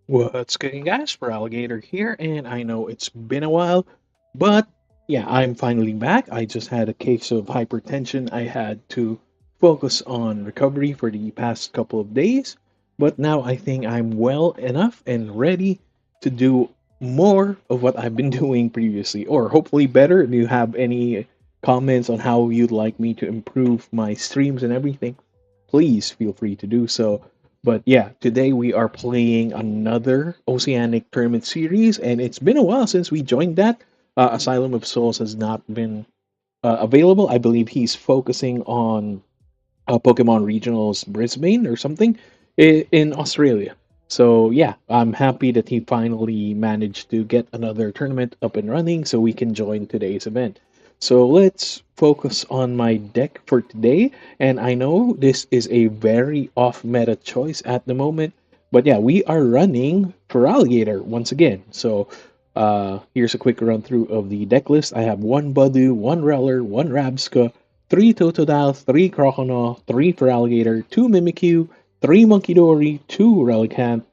What's good, guys? Feraligatr here, and I know it's been a while, but yeah, I'm finally back. I just had a case of hypertension. I had to focus on recovery for the past couple of days, but now I think I'm well enough and ready to do more of what I've been doing previously, or hopefully better. If you have any comments on how you'd like me to improve my streams and everything, please feel free to do so. But yeah, today we are playing another Oceanic Tournament Series, and it's been a while since we joined that. Asylum of Souls has not been available. I believe he's focusing on Pokemon Regionals Brisbane or something in Australia. So yeah, I'm happy that he finally managed to get another tournament up and running so we can join today's event. So let's focus on my deck for today. And I know this is a very off meta choice at the moment, but yeah, we are running Feraligatr once again. So here's a quick run through of the deck list. I have one Budew, one Rellor, one Rabsca, three Totodile, three Croconaw, three Feraligatr, two Mimikyu, three Munkidori, two Relicanth,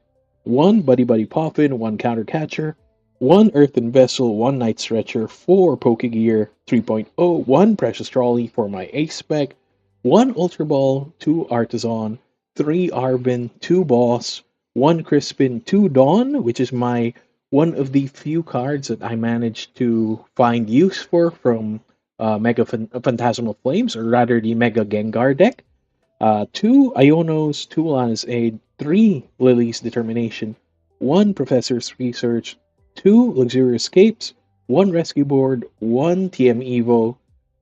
one Buddy-Buddy Poffin, one Counter Catcher, one Earthen Vessel, one Night Stretcher, four Pokégear 3.0, one Precious Trolley for my ace spec, one Ultra Ball, two Artazon, three Arven, two Boss, one Crispin, two Dawn, which is my one of the few cards that I managed to find use for from Phantasmal Flames, or rather the Mega Gengar deck. Two Ionos, two Lana's Aid, three Lily's Determination, one Professor's Research, two Luxurious Escapes, one Rescue Board, one TM Evo,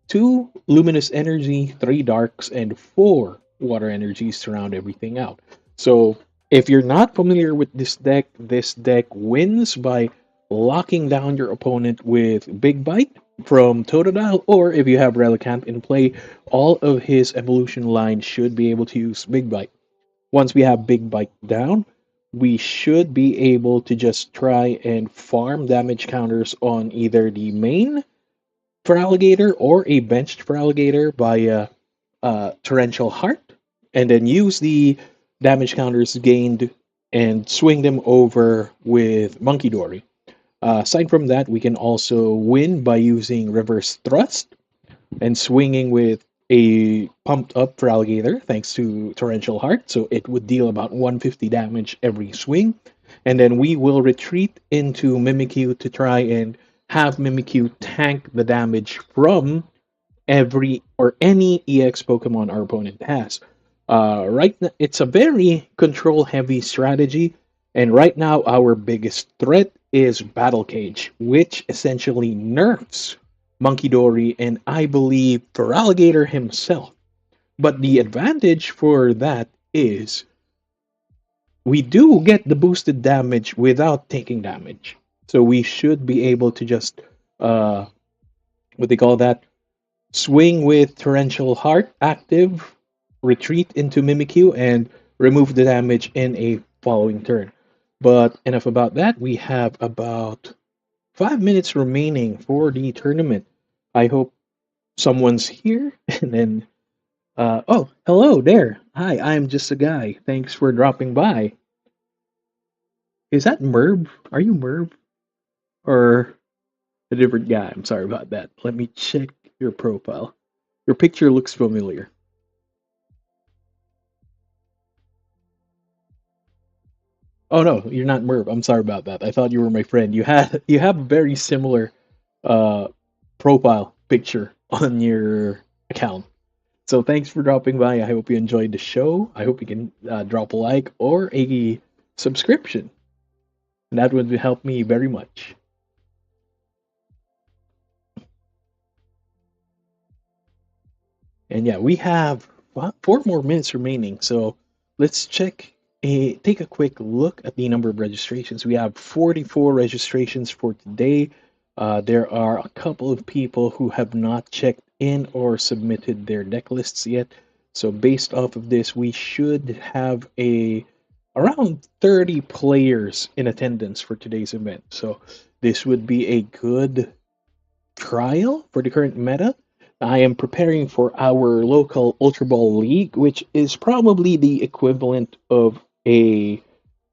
two Luminous Energy, three Darks, and four Water Energies to round everything out. So, if you're not familiar with this deck wins by locking down your opponent with Big Bite from Totodile, or if you have Relicanth in play, all of his evolution line should be able to use Big Bite. Once we have Big Bite down, we should be able to just try and farm damage counters on either the main Feraligatr or a benched Feraligatr via Torrential Heart, and then use the damage counters gained and swing them over with Munkidori. Aside from that, we can also win by using Reverse Thrust and swinging with a pumped up Feraligatr thanks to Torrential Heart, so it would deal about 150 damage every swing. And then we will retreat into Mimikyu to try and have Mimikyu tank the damage from every or any EX Pokemon our opponent has. Right now, it's a very control heavy strategy, and right now our biggest threat is Battle Cage, which essentially nerfs Munkidori and I believe Feraligatr himself. But the advantage for that is we do get the boosted damage without taking damage. So we should be able to just what they call that, swing with Torrential Heart active, retreat into Mimikyu, and remove the damage in a following turn. But enough about that. We have about 5 minutes remaining for the tournament. I hope someone's here. And then, oh, hello there. Hi, I'm just a guy. Thanks for dropping by. Is that Merv? Are you Merv? Or a different guy? I'm sorry about that. Let me check your profile. Your picture looks familiar. Oh no, you're not Merv. I'm sorry about that. I thought you were my friend. You have a very similar uh profile picture on your account. So thanks for dropping by. I hope you enjoyed the show. I hope you can drop a like or a subscription. That would help me very much. And yeah, we have 4 more minutes remaining. So let's take a quick look at the number of registrations. We have 44 registrations for today. There are a couple of people who have not checked in or submitted their deck lists yet. So based off of this, we should have a around 30 players in attendance for today's event. So this would be a good trial for the current meta. I am preparing for our local Ultra Ball League, which is probably the equivalent of a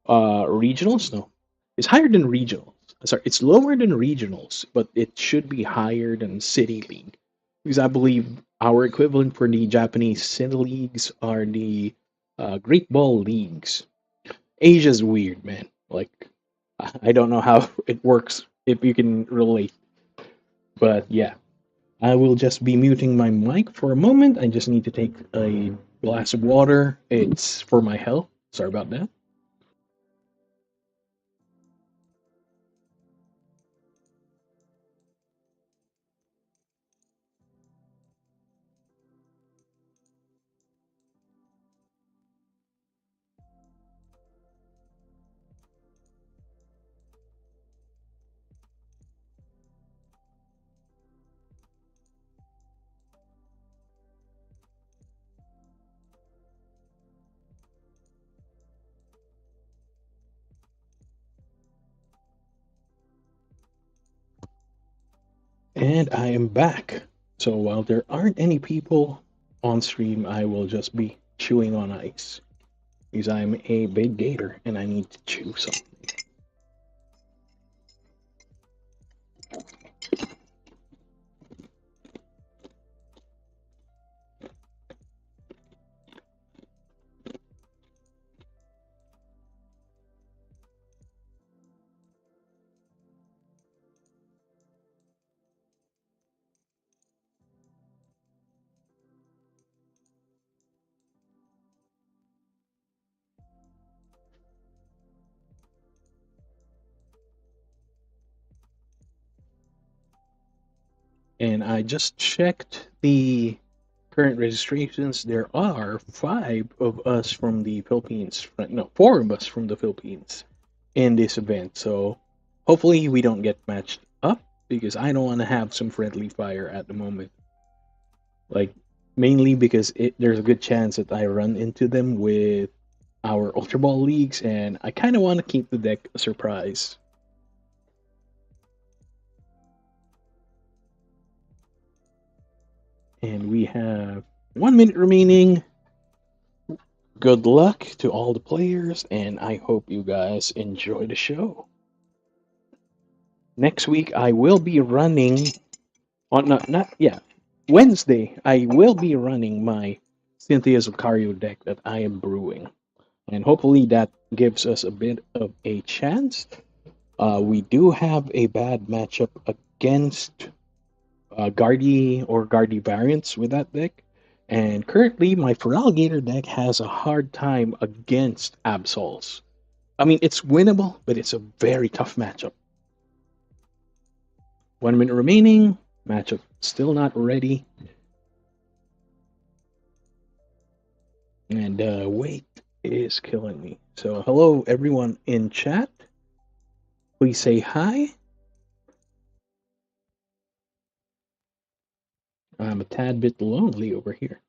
regionals? No, it's higher than regionals. Sorry, it's lower than regionals, but it should be higher than City League because I believe our equivalent for the Japanese City Leagues are the Great Ball Leagues. Asia's weird, man. Like, I don't know how it works if you can relate, but yeah. I will just be muting my mic for a moment. I just need to take a glass of water. It's for my health. Sorry about that. And I am back. So while there aren't any people on stream, I will just be chewing on ice. Because I'm a big gator and I need to chew something. And I just checked the current registrations. There are 5 of us from the Philippines. No, 4 of us from the Philippines in this event. So hopefully we don't get matched up because I don't want to have some friendly fire at the moment. Like, mainly because there's a good chance that I run into them with our Ultra Ball leagues, and I kind of want to keep the deck a surprise. And we have 1 minute remaining. Good luck to all the players, and I hope you guys enjoy the show. Next week I will be running on Wednesday I will be running my Cynthia's Lucario deck that I am brewing. And hopefully that gives us a bit of a chance. We do have a bad matchup against Guardy or Guardy variants with that deck. And currently, my Feraligatr deck has a hard time against Absols. I mean, it's winnable, but it's a very tough matchup. 1 minute remaining. Matchup still not ready. And wait is killing me. So hello everyone in chat. Please say hi. I'm a tad bit lonely over here.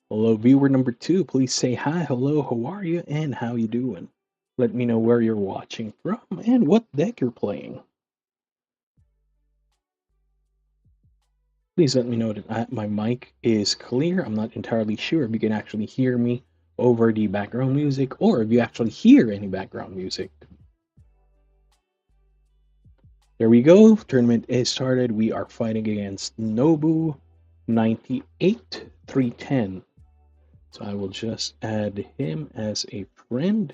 Hello viewer number 2. Please say hi. Hello, how are you and how you doing? Let me know where you're watching from and what deck you're playing. Please let me know that my mic is clear. I'm not entirely sure if you can actually hear me over the background music or if you actually hear any background music. There we go. Tournament is started. We are fighting against Nobu 98-310. So I will just add him as a friend.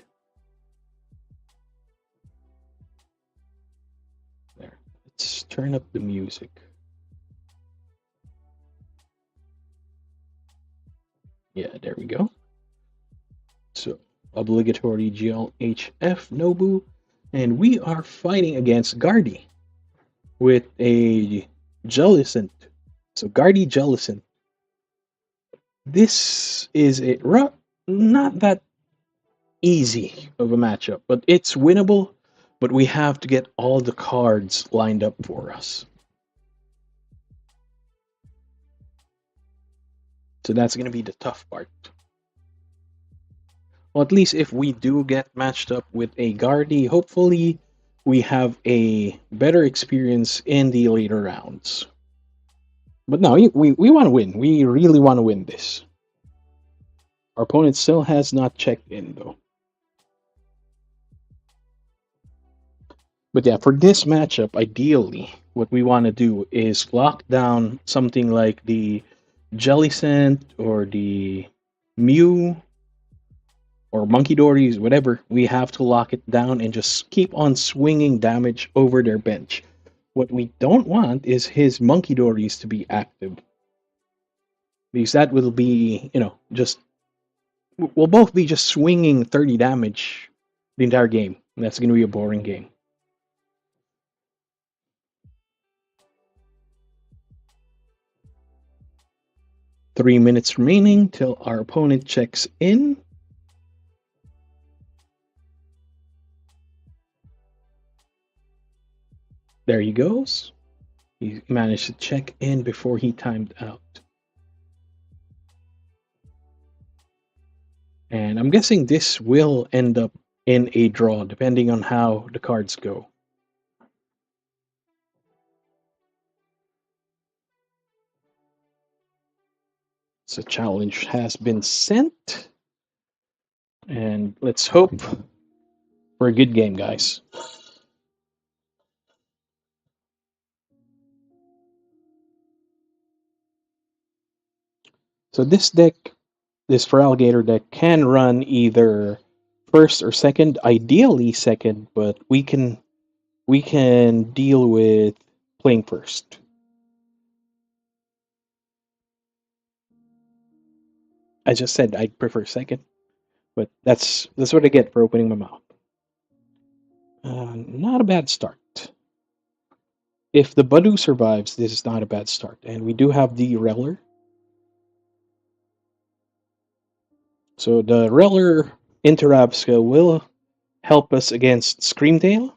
There. Let's turn up the music. Yeah, there we go. So, obligatory GLHF Nobu. And we are fighting against Guardy with a Jellicent. So, Guardy Jellicent. This is not that easy of a matchup, but it's winnable. But we have to get all the cards lined up for us. So that's going to be the tough part. Well, at least if we do get matched up with a Guardy, hopefully we have a better experience in the later rounds. But no, we want to win. We really want to win this. Our opponent still has not checked in, though. But yeah, for this matchup, ideally, what we want to do is lock down something like the Jellicent or the Mew or Munkidori, whatever. We have to lock it down and just keep on swinging damage over their bench. What we don't want is his Munkidoris to be active. Because that will be, just... We'll both be just swinging 30 damage the entire game. And that's going to be a boring game. Three minutes remaining till our opponent checks in. There he goes. He managed to check in before he timed out. And I'm guessing this will end up in a draw, depending on how the cards go. So challenge has been sent. And let's hope for a good game, guys. So this deck, this Feraligatr deck, can run either first or second, ideally second, but we can deal with playing first. I just said I'd prefer second, but that's what I get for opening my mouth. Not a bad start. If the Budew survives, this is not a bad start. And we do have the Rellor. So the Rellor into Rabsca will help us against Screamtail.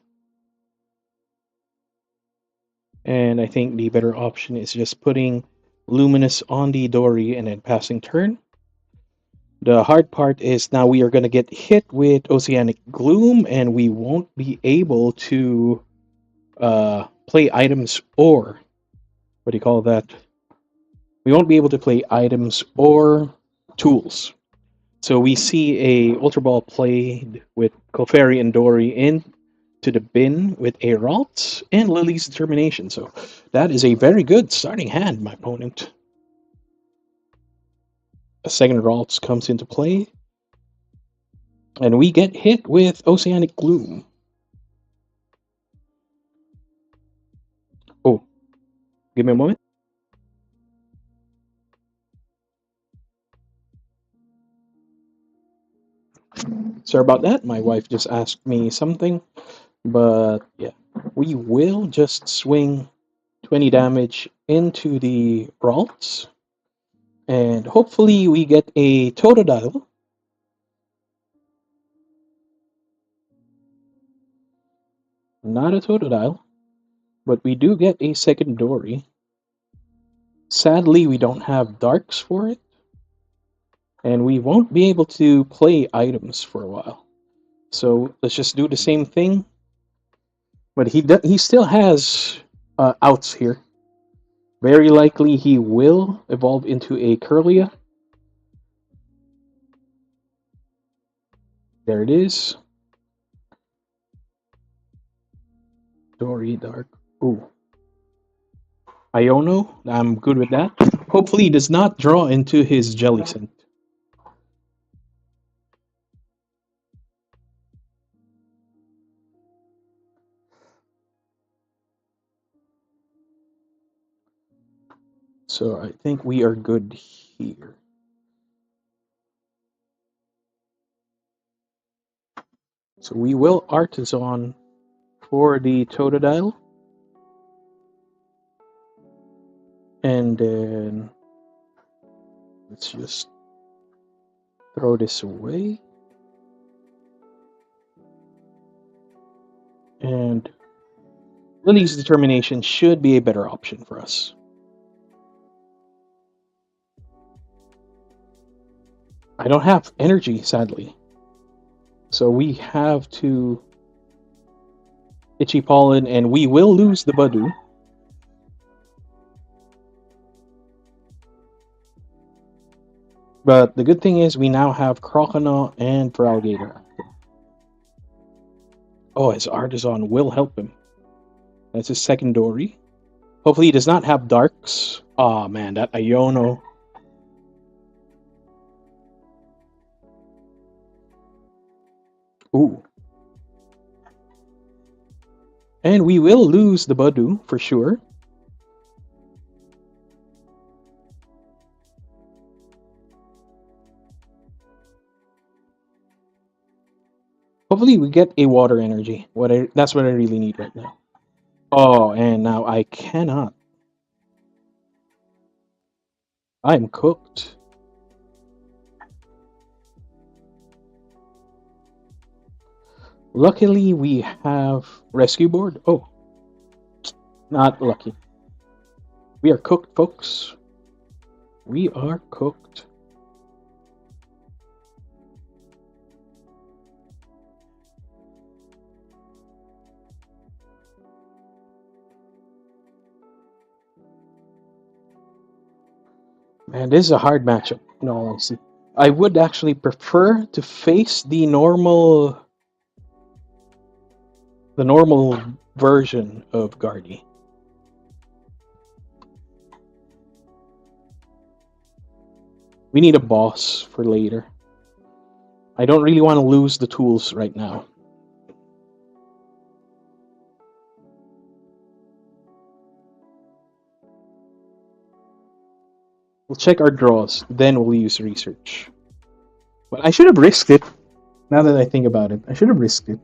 And I think the better option is just putting Luminous on the Dory and then passing turn. The hard part is now we are going to get hit with Oceanic Gloom, and we won't be able to play items or... What do you call that? We won't be able to play items or tools. So we see a Ultra Ball played with Clefairy and Dory into the bin with a Ralts and Lillie's Determination. So that is a very good starting hand, my opponent. A second Ralts comes into play. And we get hit with Oceanic Gloom. Oh, give me a moment. Sorry about that. My wife just asked me something. But yeah, we will just swing 20 damage into the Ralts. And hopefully we get a Totodile. Not a Totodile, but we do get a second Dory. Sadly, we don't have Darks for it. And we won't be able to play items for a while. So let's just do the same thing. But he still has outs here. Very likely he will evolve into a Curlia. There it is. Dory, Dark. Ooh. Iono, I'm good with that. Hopefully he does not draw into his Jellicent. So I think we are good here. So we will Artazon for the Totodile. And then let's just throw this away. And Lillie's Determination should be a better option for us. 'I don't have energy, sadly. So we have to Itchy Pollen, and we will lose the Budew. But the good thing is we now have Croconaw and Feraligatr. Oh, his Artazon will help him. That's his secondary. Hopefully he does not have Darks. Aw, oh, man, that Iono. Ooh. And we will lose the Budew, for sure. Hopefully we get a Water Energy. That's what I really need right now. Oh, and now I cannot. I'm cooked. Luckily, we have Rescue Board. Oh, not lucky. We are cooked, folks. We are cooked. Man, this is a hard matchup. No, honestly, I would actually prefer to face the normal version of Guardy. We need a boss for later. I don't really want to lose the tools right now. We'll check our draws, then we'll use research. But I should have risked it. Now that I think about it, I should have risked it.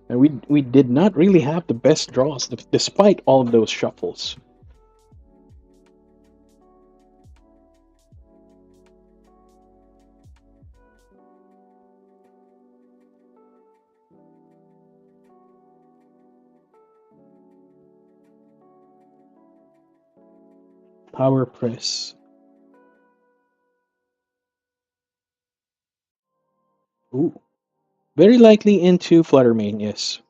And we did not really have the best draws, despite all of those shuffles. Power press. Ooh. Very likely into Fluttermane, yes.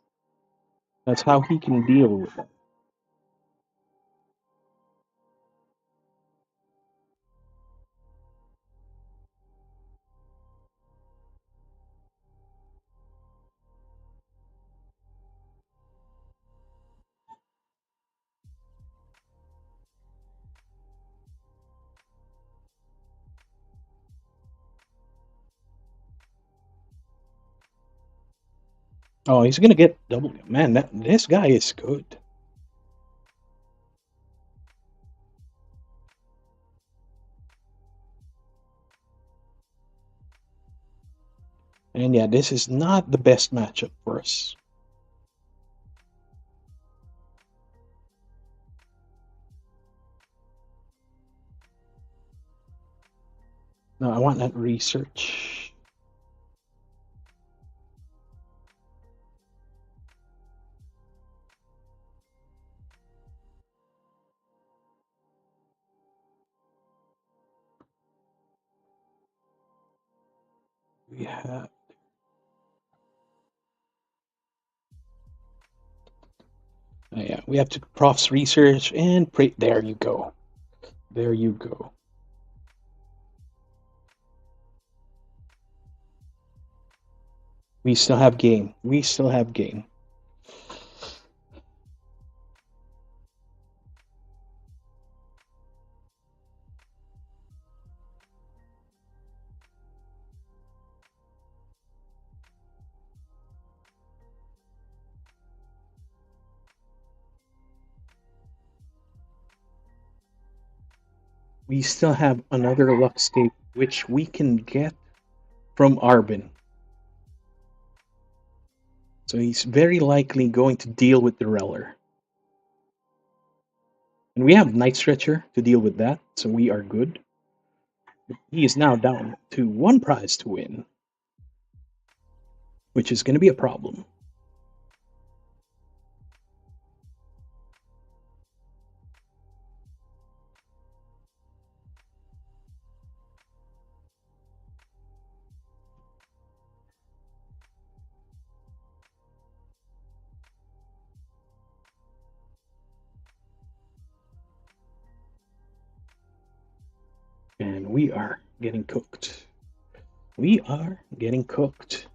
That's how he can deal with that. Oh, he's gonna get double. Man, this guy is good. And yeah, this is not the best matchup for us. No, I want that research. We have. Oh, yeah, we have to profs research and pray. There you go. There you go. We still have game. We still have game. We still have another Luckscape, which we can get from Arven. So he's very likely going to deal with the Rellor. And we have Night Stretcher to deal with that, so we are good. He is now down to one prize to win, which is going to be a problem. and we are getting cooked. We are getting cooked.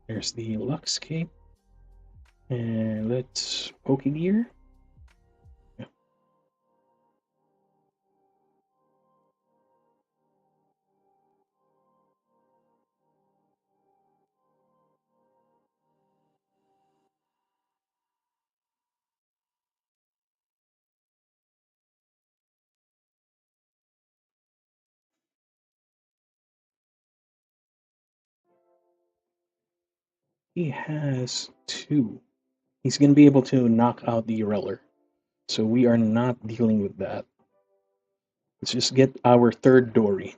There's the Luxcape. And let's Pokégear. Yeah. He has 2. He's going to be able to knock out the Rellor. So we are not dealing with that. Let's just get our third Dory.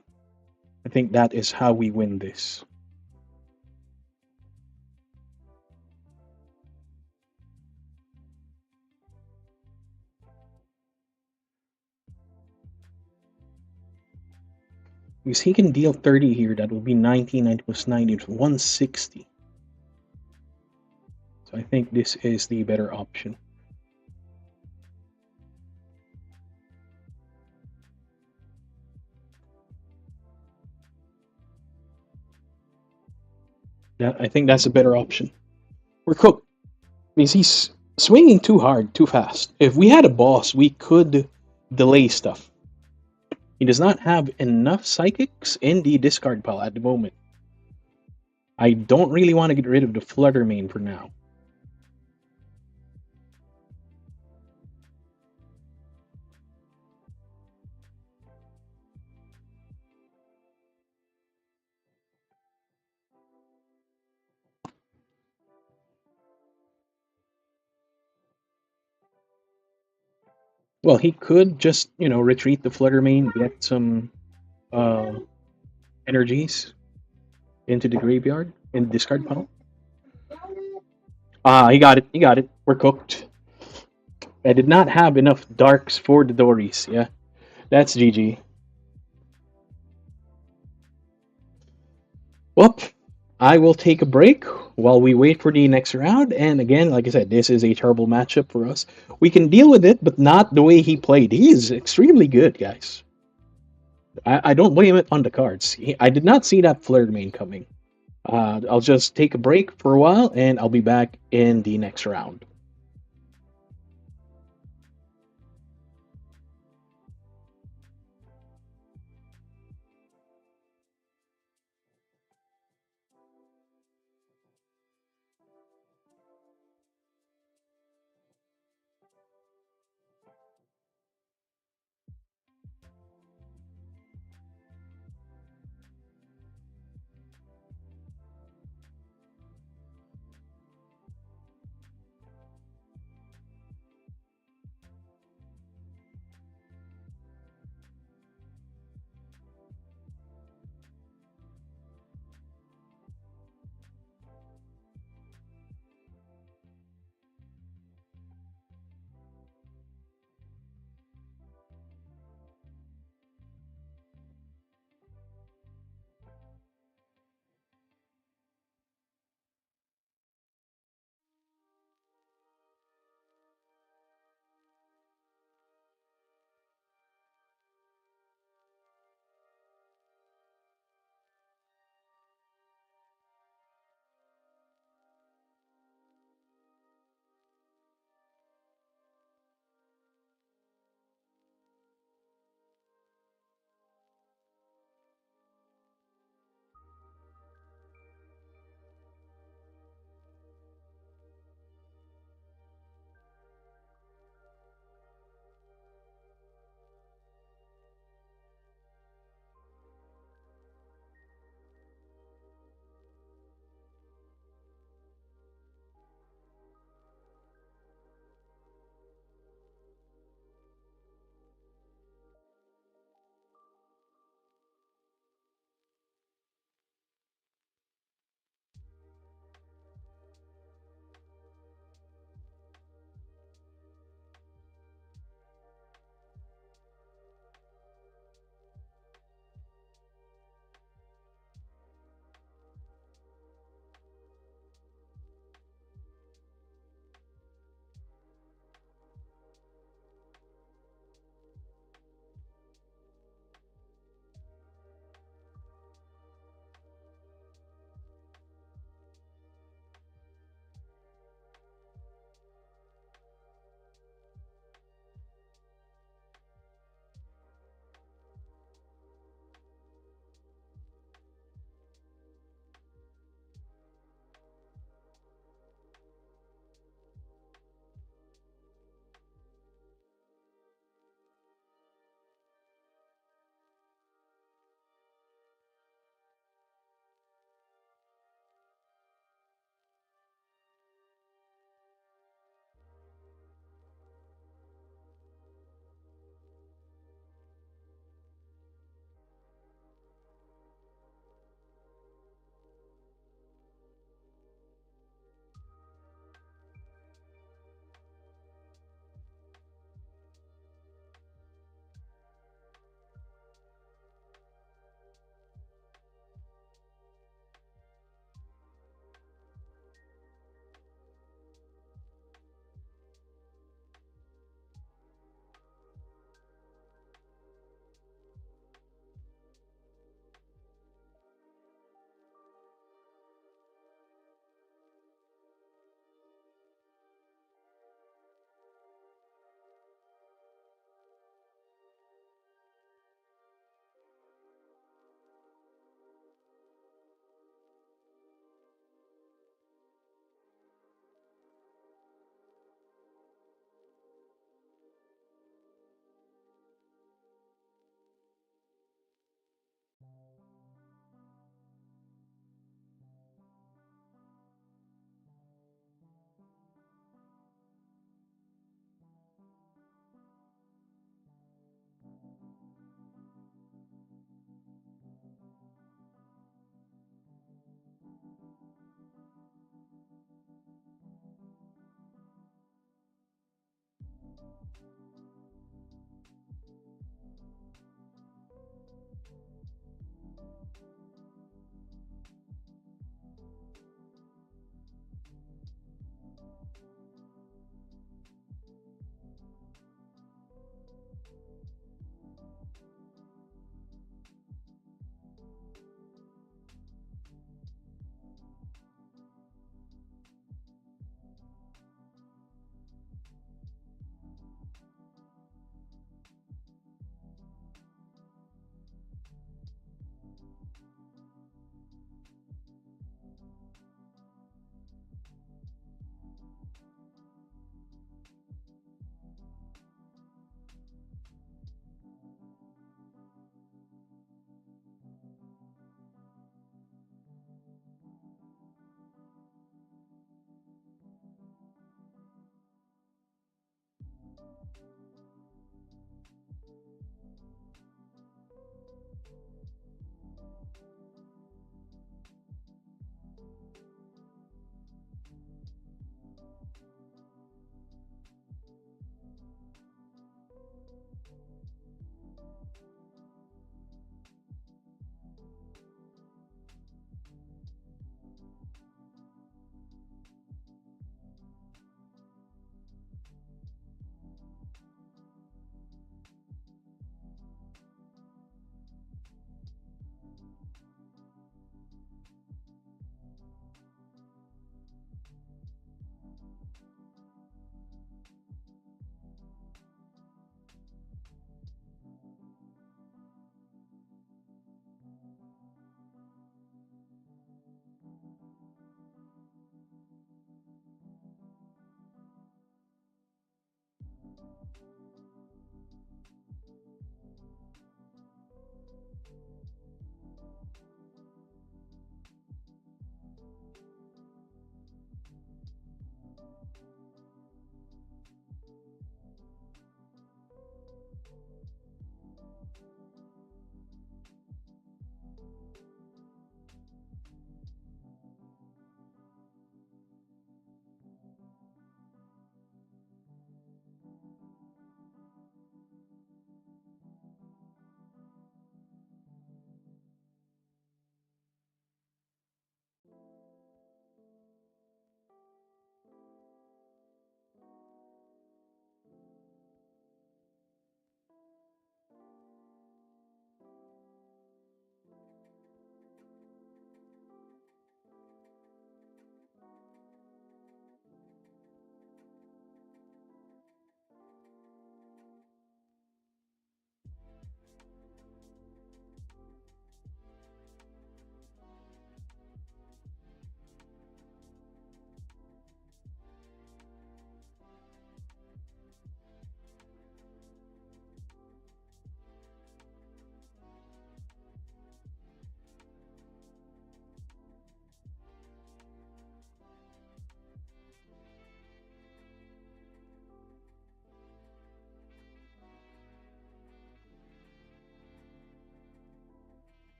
I think that is how we win this. Because he can deal 30 here, that will be 90, 90 plus 90, it's 160. So I think this is the better option. I think that's a better option. We're cooked. Because he's swinging too hard, too fast. If we had a boss, we could delay stuff. He does not have enough psychics in the discard pile at the moment. I don't really want to get rid of the Flutter Mane for now. Well, he could just, retreat the Flutter Mane, get some energies into the graveyard in the discard pile. He got it. He got it. We're cooked. I did not have enough darks for the Dories. Yeah, that's GG. Well, I will take a break while we wait for the next round. And again, like I said, this is a terrible matchup for us. We can deal with it, but not the way he played. He is extremely good, guys. I don't blame it on the cards. I did not see that Flare Mane coming. I'll just take a break for a while, and I'll be back in the next round.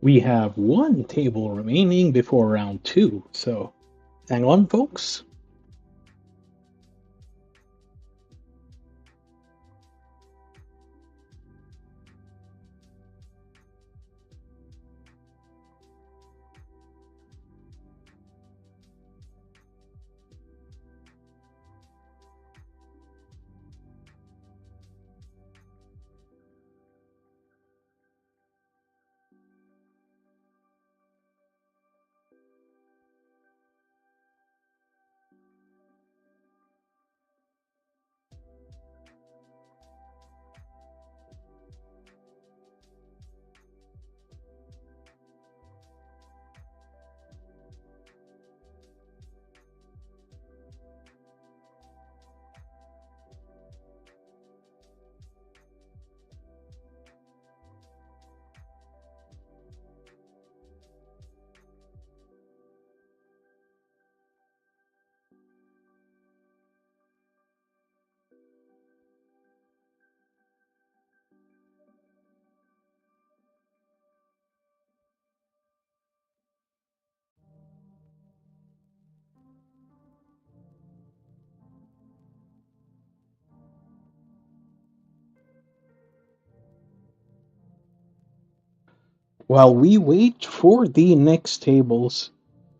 We have one table remaining before round 2, so hang on, folks. While we wait for the next tables,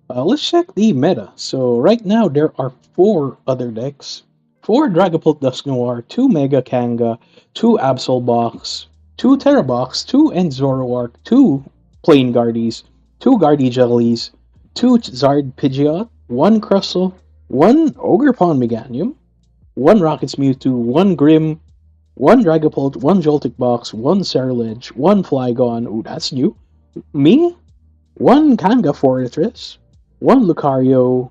let's check the meta. So right now there are 4 other decks. 4 Dragapult Dusknoir, 2 Mega Kanga, 2 Absol Box, 2 Terrabox, 2 Enzoroark, 2 Plain Guardies, 2 Guardy Jellies, 2 Zard Pidgeot, 1 Crustle, 1 Ogerpon Meganium, 1 Rocket's Mewtwo, 1 Grim, 1 Dragapult, 1 Joltik Box, 1 Ceruledge, 1 Flygon, ooh, that's new, me, 1 Kanga Fortress, 1 Lucario,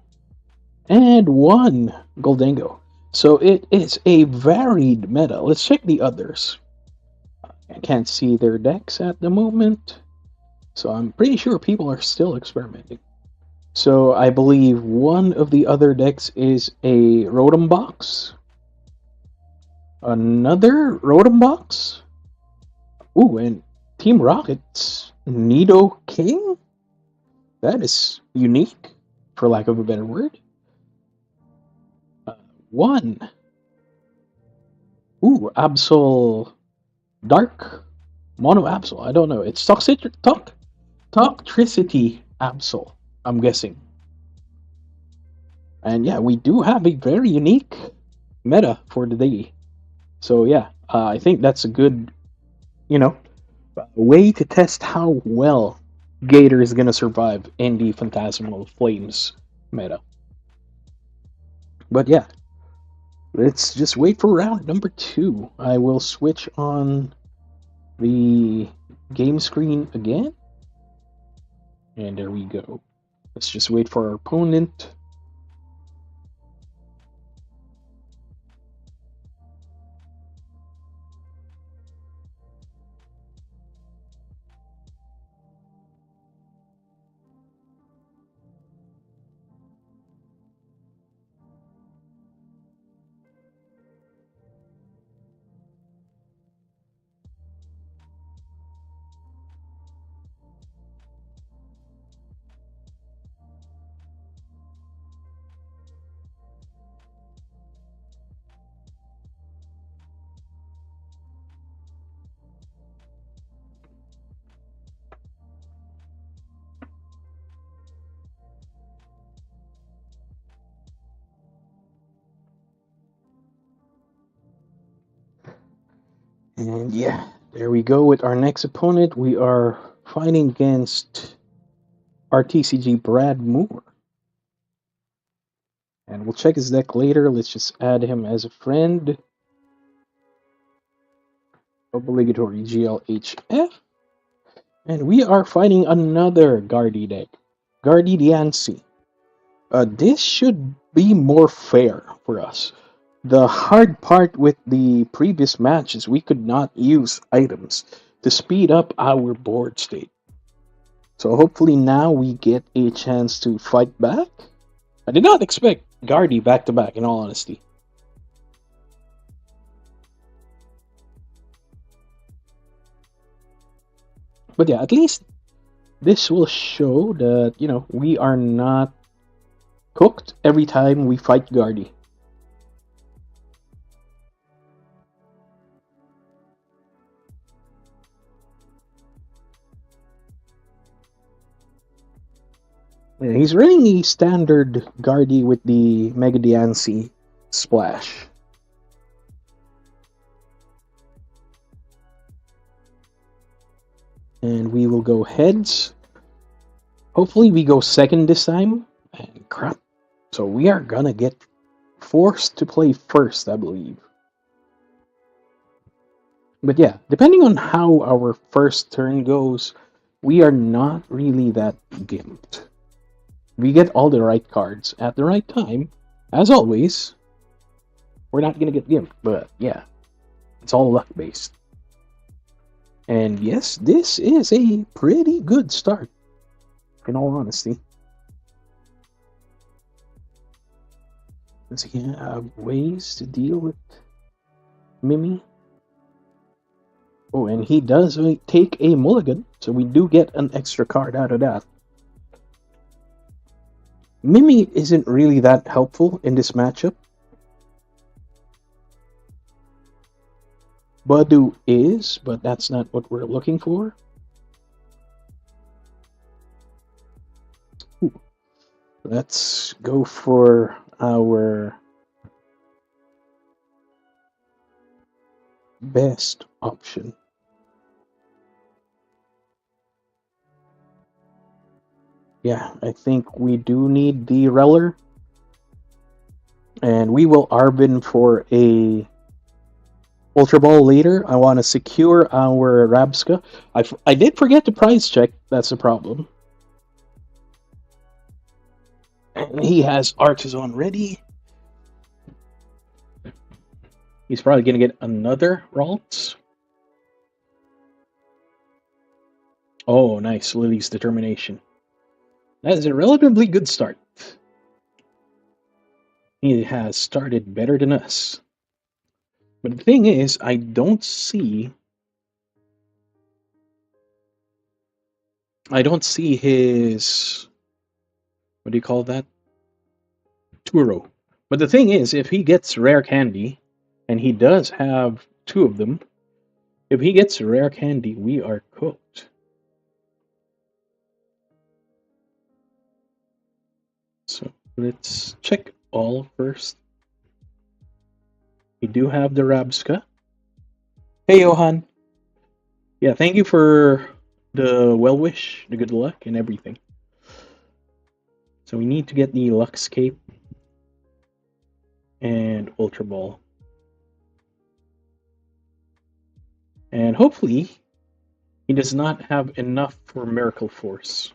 and 1 Goldango. So it is a varied meta. Let's check the others. I can't see their decks at the moment, so I'm pretty sure people are still experimenting. So I believe one of the other decks is a Rotom Box. Another Rotom Box. Ooh, and Team Rocket's Nido King? That is unique, for lack of a better word. 1. Ooh, Absol Dark Mono Absol. I don't know. It's Toxtricity Absol, I'm guessing. And yeah, we do have a very unique meta for the day. So yeah, I think that's a good, way to test how well Gator is going to survive in the Phantasmal Flames meta. But yeah, let's just wait for round number 2. I will switch on the game screen again. And there we go. Let's just wait for our opponent. And yeah, there we go with our next opponent. We are fighting against our TCG Brad Moore. And we'll check his deck later. Let's just add him as a friend. Obligatory GLHF. And we are fighting another Guardy deck. Guardy Diancie. This should be more fair for us. The hard part with the previous match is we could not use items to speed up our board state. So hopefully now we get a chance to fight back. I did not expect Guardy back-to-back, in all honesty. But yeah, at least this will show that, you know, we are not cooked every time we fight Guardy. Yeah, he's running a standard Guardy with the Mega Diancie splash. And we will go heads. Hopefully we go second this time. And crap. So we are gonna get forced to play first, I believe. But yeah, depending on how our first turn goes, we are not really that gimped. We get all the right cards at the right time, as always. We're not gonna get gimped, but yeah, it's all luck based. And yes, this is a pretty good start, in all honesty. Does he have ways to deal with Mimi? Oh, and he does take a mulligan, so we do get an extra card out of that. Mimi isn't really that helpful in this matchup. Budew is, but that's not what we're looking for. Ooh. Let's go for our best option. Yeah, I think we do need the Rellor. And we will Arven for a Ultra Ball later. I want to secure our Rabsca. I did forget to prize check. That's the problem. And he has Artazon ready. He's probably going to get another Ralts. Oh, nice. Lillie's Determination. That is a relatively good start. He has started better than us. But the thing is, I don't see his, what do you call that? Turo. But the thing is, if he gets rare candy, and he does have 2 of them, if he gets rare candy, we are cooked. So let's check all first. We do have the Rabsca. Hey, Johan. Yeah, thank you for the well wish, the good luck, and everything. So we need to get the Luxcape and Ultra Ball. And hopefully, he does not have enough for Miracle Force.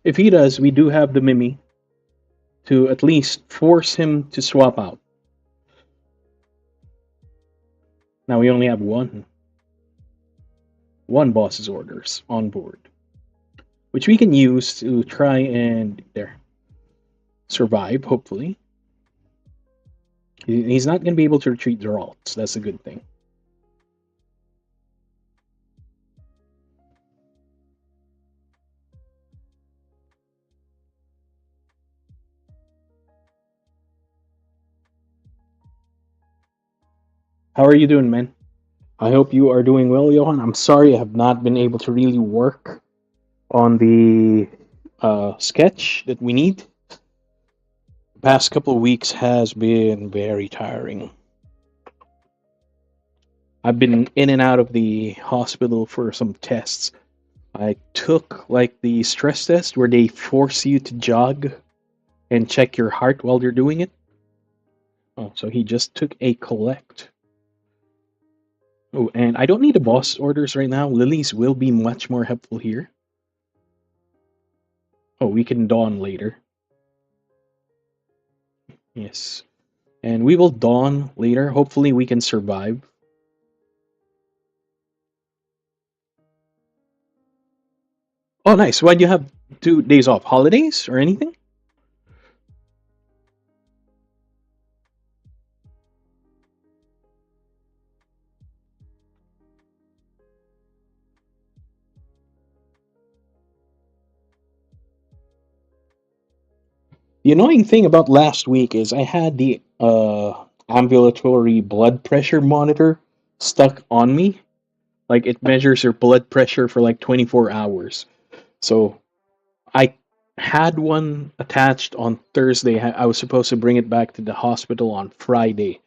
If he does, we do have the Mimi to at least force him to swap out. Now we only have one boss's orders on board, which we can use to try and survive, hopefully. He's not going to be able to retreat the Ralts. That's a good thing. How are you doing, man? I hope you are doing well, Johan. I'm sorry I have not been able to really work on the sketch that we need. The past couple of weeks has been very tiring. I've been in and out of the hospital for some tests. I took like the stress test where they force you to jog and check your heart while you're doing it. Oh, so he just took a collect. Oh, and I don't need the boss orders right now. Lillie's will be much more helpful here. Oh, we can Dawn later. Yes. And we will Dawn later. Hopefully we can survive. Oh, nice. Why do you have 2 days off? Holidays or anything? The annoying thing about last week is I had the ambulatory blood pressure monitor stuck on me. Like it measures your blood pressure for like 24 hours. So I had one attached on Thursday. I was supposed to bring it back to the hospital on Friday.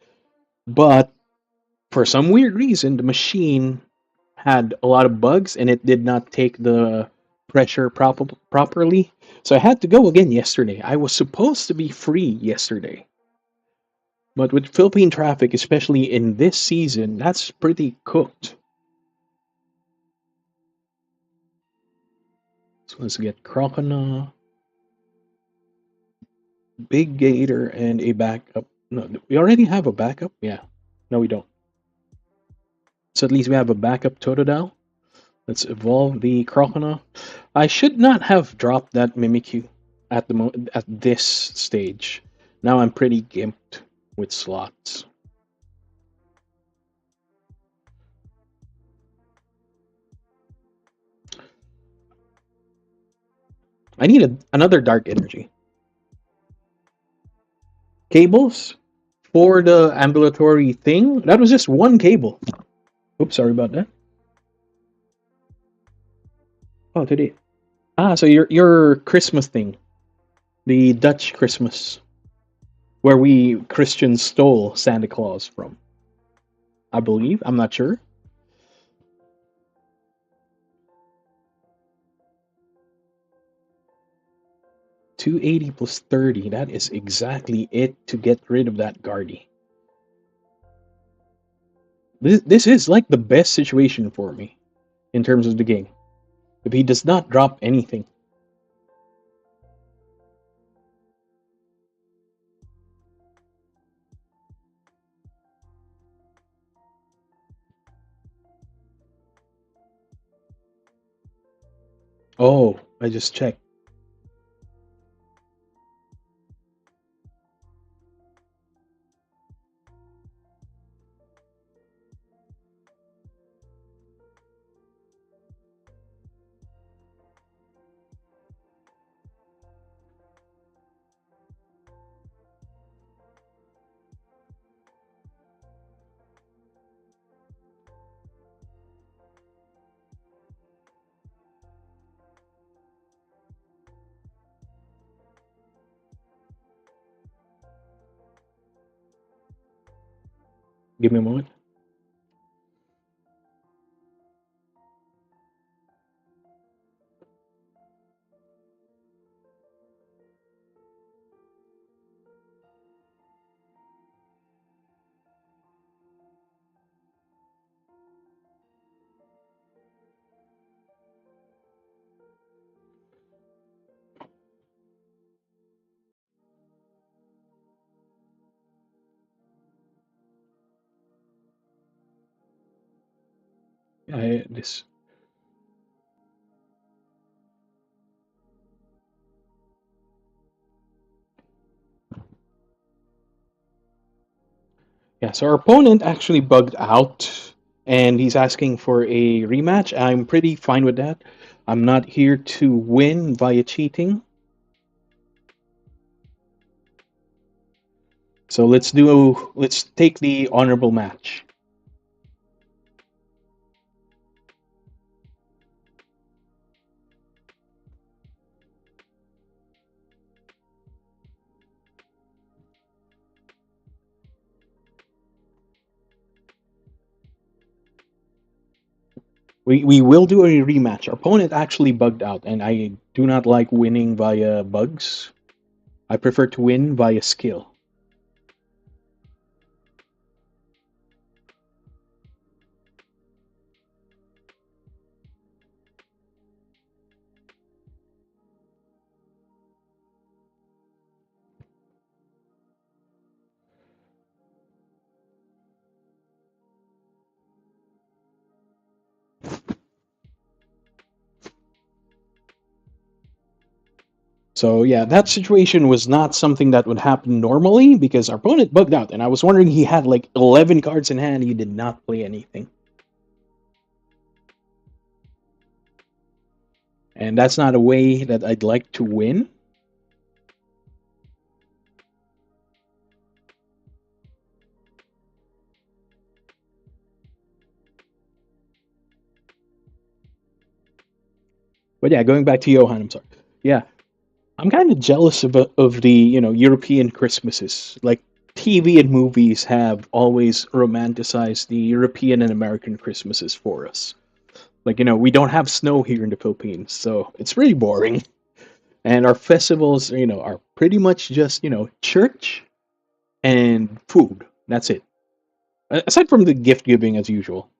But for some weird reason, the machine had a lot of bugs and it did not take the pressure properly. So I had to go again yesterday. I was supposed to be free yesterday. But with Philippine traffic, especially in this season, that's pretty cooked. So let's get Croconaw, Big Gator, and a backup. No, we already have a backup? Yeah. No, we don't. So at least we have a backup Totodile. Let's evolve the Croconaw. I should not have dropped that Mimikyu at at this stage. Now I'm pretty gimped with slots. I need another Dark Energy. Cables for the ambulatory thing? That was just one cable. Oops, sorry about that. Oh, today. Ah, so your Christmas thing. The Dutch Christmas. Where we Christians stole Santa Claus from. I believe. I'm not sure. 280 plus 30. That is exactly it to get rid of that Guardy. This is like the best situation for me in terms of the game. If he does not drop anything. Oh, I just checked. Give me a moment. This. Yeah, so our opponent actually bugged out and he's asking for a rematch. I'm pretty fine with that. I'm not here to win via cheating. So let's take the honorable match. We will do a rematch. Our opponent actually bugged out, and I do not like winning via bugs. I prefer to win via skill. So yeah, that situation was not something that would happen normally because our opponent bugged out, and I was wondering he had like 11 cards in hand. He did not play anything, and that's not a way that I'd like to win. But yeah, going back to Johan, I'm sorry. Yeah, I'm kind of jealous of the European Christmases. Like TV and movies have always romanticized the European and American Christmases for us. Like we don't have snow here in the Philippines, so it's really boring. And our festivals, are pretty much just church and food. That's it. Aside from the gift giving as usual.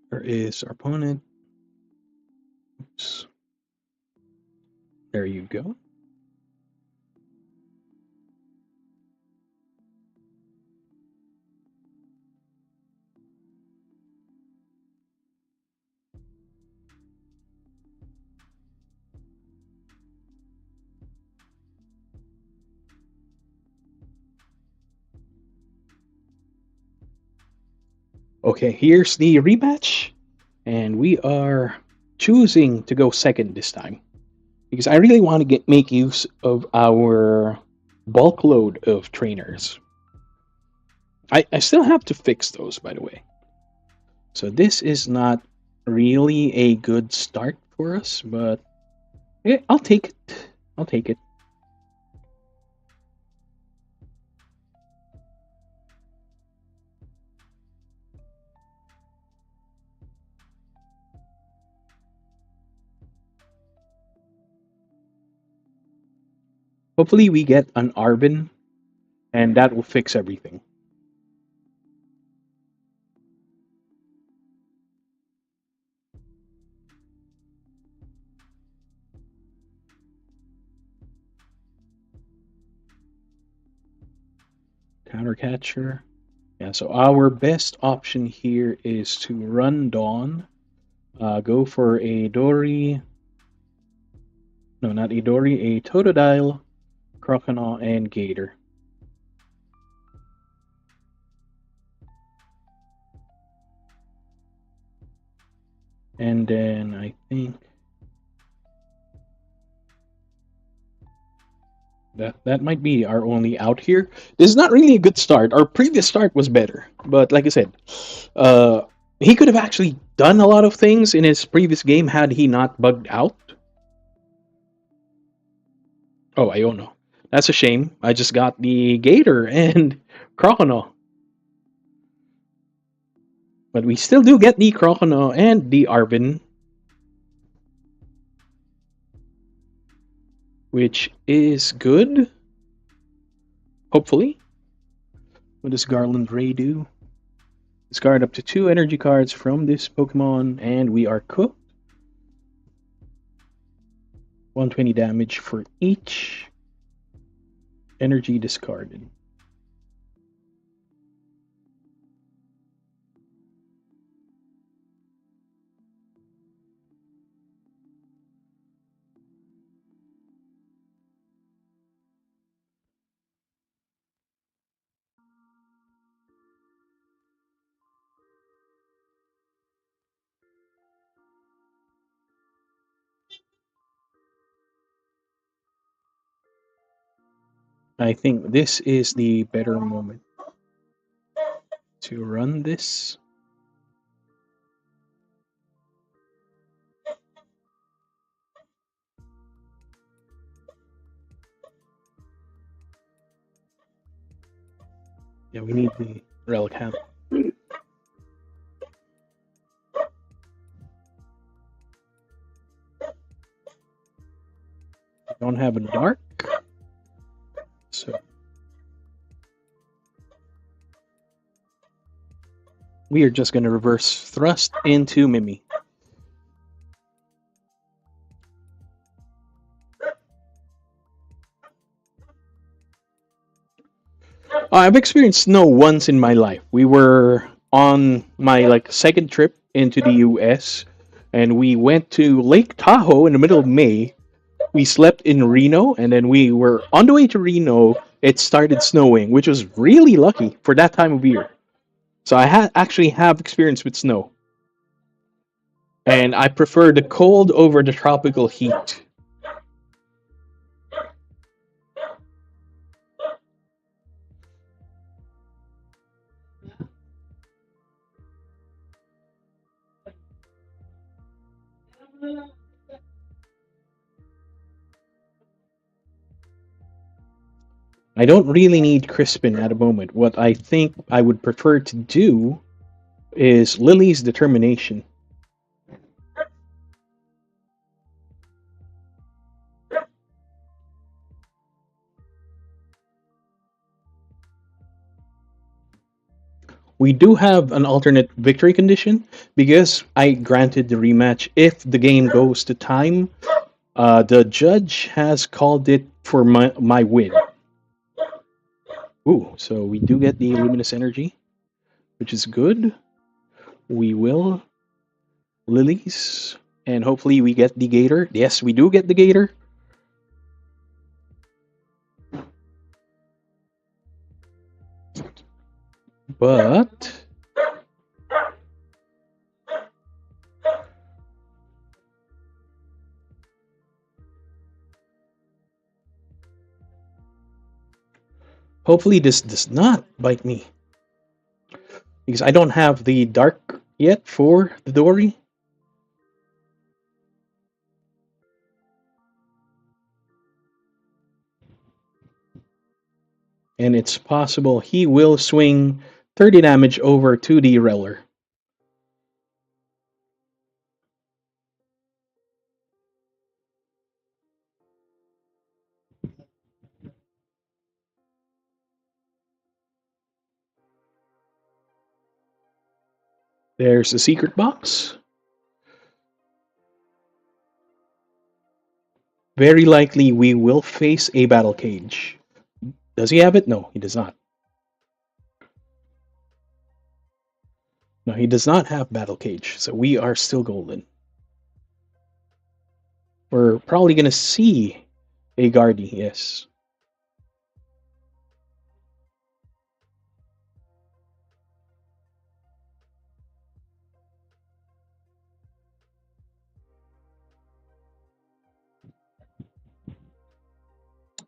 There is our opponent. Oops. There you go. Okay, here's the rematch. And we are choosing to go second this time. Because I really want to make use of our bulk load of trainers. I still have to fix those, by the way. So this is not really a good start for us, but yeah, I'll take it. I'll take it. Hopefully we get an Arven, and that will fix everything. Counter catcher. Yeah, so our best option here is to run Dawn. Go for a Dory. No, not a Dory, a Totodile, Croconaw, and Gator. And then I think that might be our only out here. This is not really a good start. Our previous start was better, but like I said, he could have actually done a lot of things in his previous game had he not bugged out. Oh, Iono. That's a shame. I just got the Gator and Croconaw. But we still do get the Croconaw and the Arven, which is good. Hopefully. What does Garland Ray do? Discard up to 2 energy cards from this Pokemon, and we are cooked. 120 damage for each energy discarded. I think this is the better moment to run this. Yeah, we need the Relicanth. Don't have a dark, so we are just going to reverse thrust into Mimi. I've experienced snow once in my life. We were on my second trip into the US, and we went to Lake Tahoe in the middle of May. We slept in Reno, and then we were on the way to Reno. It started snowing, which was really lucky for that time of year. So I actually have experience with snow, and I prefer the cold over the tropical heat. I don't really need Crispin at the moment. What I think I would prefer to do is Lillie's Determination. We do have an alternate victory condition because I granted the rematch if the game goes to time. The judge has called it for my win. Ooh, so we do get the Luminous Energy, which is good. We will Lilies, and hopefully we get the Gator. Yes, we do get the Gator. But hopefully this does not bite me, because I don't have the Dark yet for the Dory. And it's possible he will swing 30 damage over to the Rellor. There's a secret box. Very likely we will face a battle cage. Does he have it? No, he does not. No, he does not have battle cage, so we are still golden. We're probably going to see a Guardy, yes.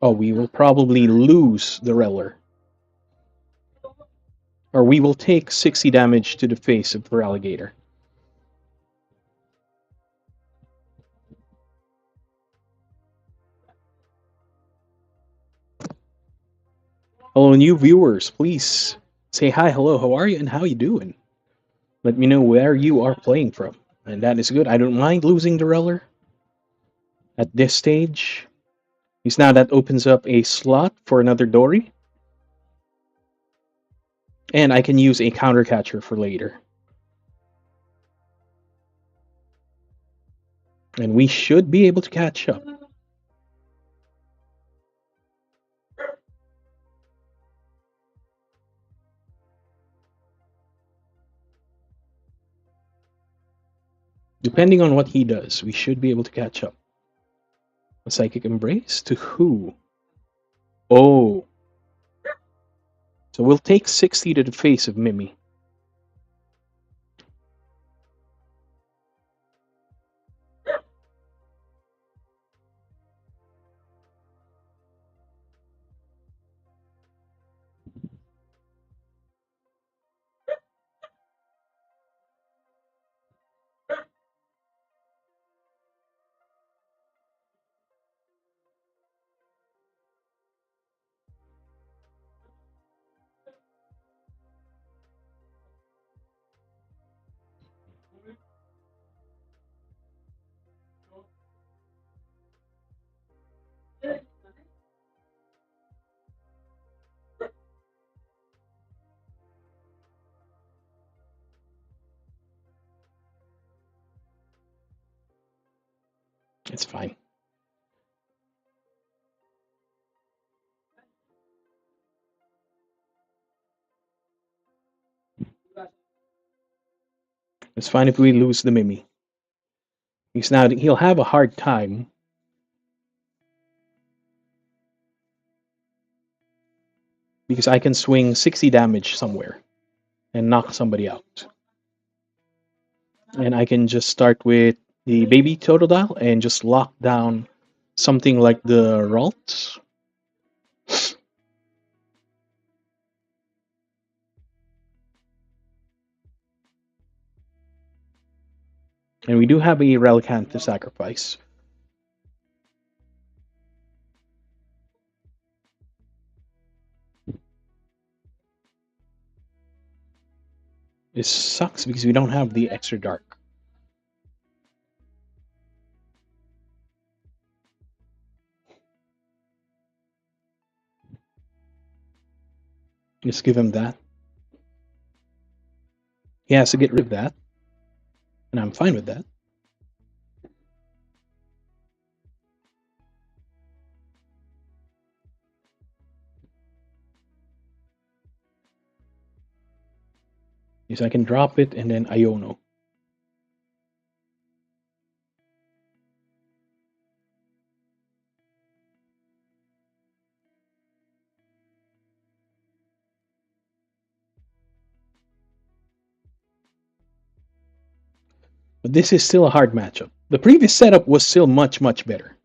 Oh, we will probably lose the Rellor. Or we will take 60 damage to the face of Feraligatr. Hello, new viewers. Please say hi, hello, how are you, and how you doing? Let me know where you are playing from. And that is good. I don't mind losing the Rellor at this stage. Because now that opens up a slot for another Dory. And I can use a counter catcher for later. And we should be able to catch up. Depending on what he does, we should be able to catch up. A Psychic Embrace to who? Oh. So we'll take 60 to the face of Mimi. It's fine. It's fine if we lose the Mimi. Because now he'll have a hard time. Because I can swing 60 damage somewhere and knock somebody out. And I can just start with the baby Totodile and just lock down something like the Ralt. And we do have a Relicanth to sacrifice. It sucks because we don't have the extra dark. Just give him that. He has to get rid of that. And I'm fine with that. Because I can drop it and then Iono. But this is still a hard matchup. The previous setup was still much, much better.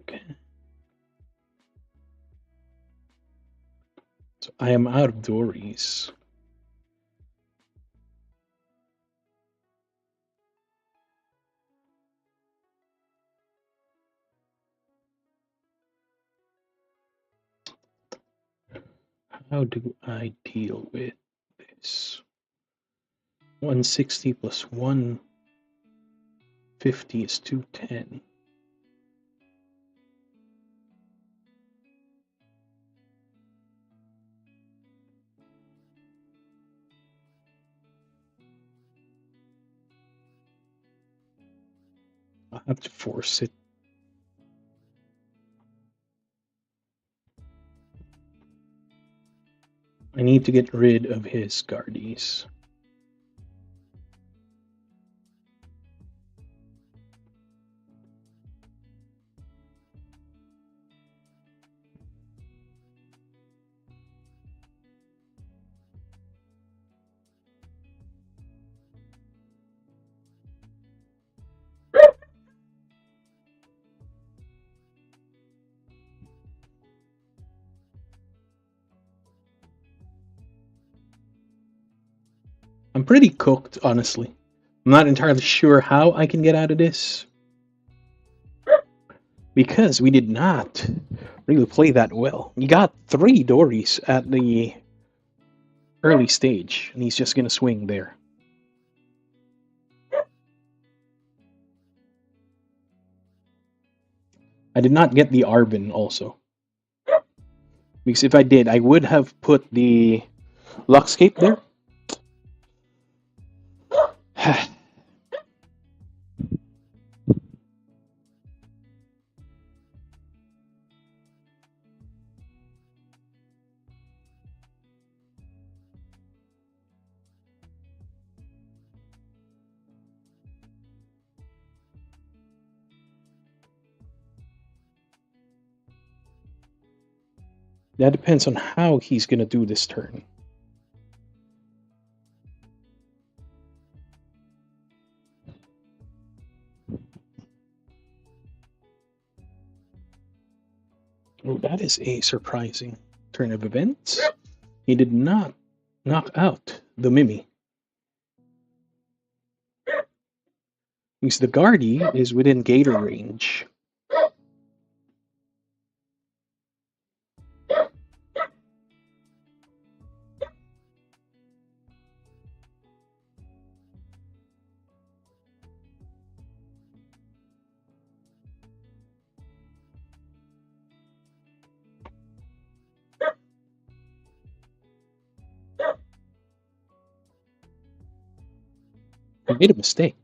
Okay. So I am out of Dories. How do I deal with this? 160 plus 150 is 210. I'll have to force it. I need to get rid of his Guardies. I'm pretty cooked, honestly. I'm not entirely sure how I can get out of this. Because we did not really play that well. You got 3 Dories at the early stage, and he's just going to swing there. I did not get the Arven also. Because if I did, I would have put the Luxcape there. That depends on how he's going to do this turn. Oh, that is a surprising turn of events. He did not knock out the Mimi. Because the Guardy is within Gator range. He made a mistake.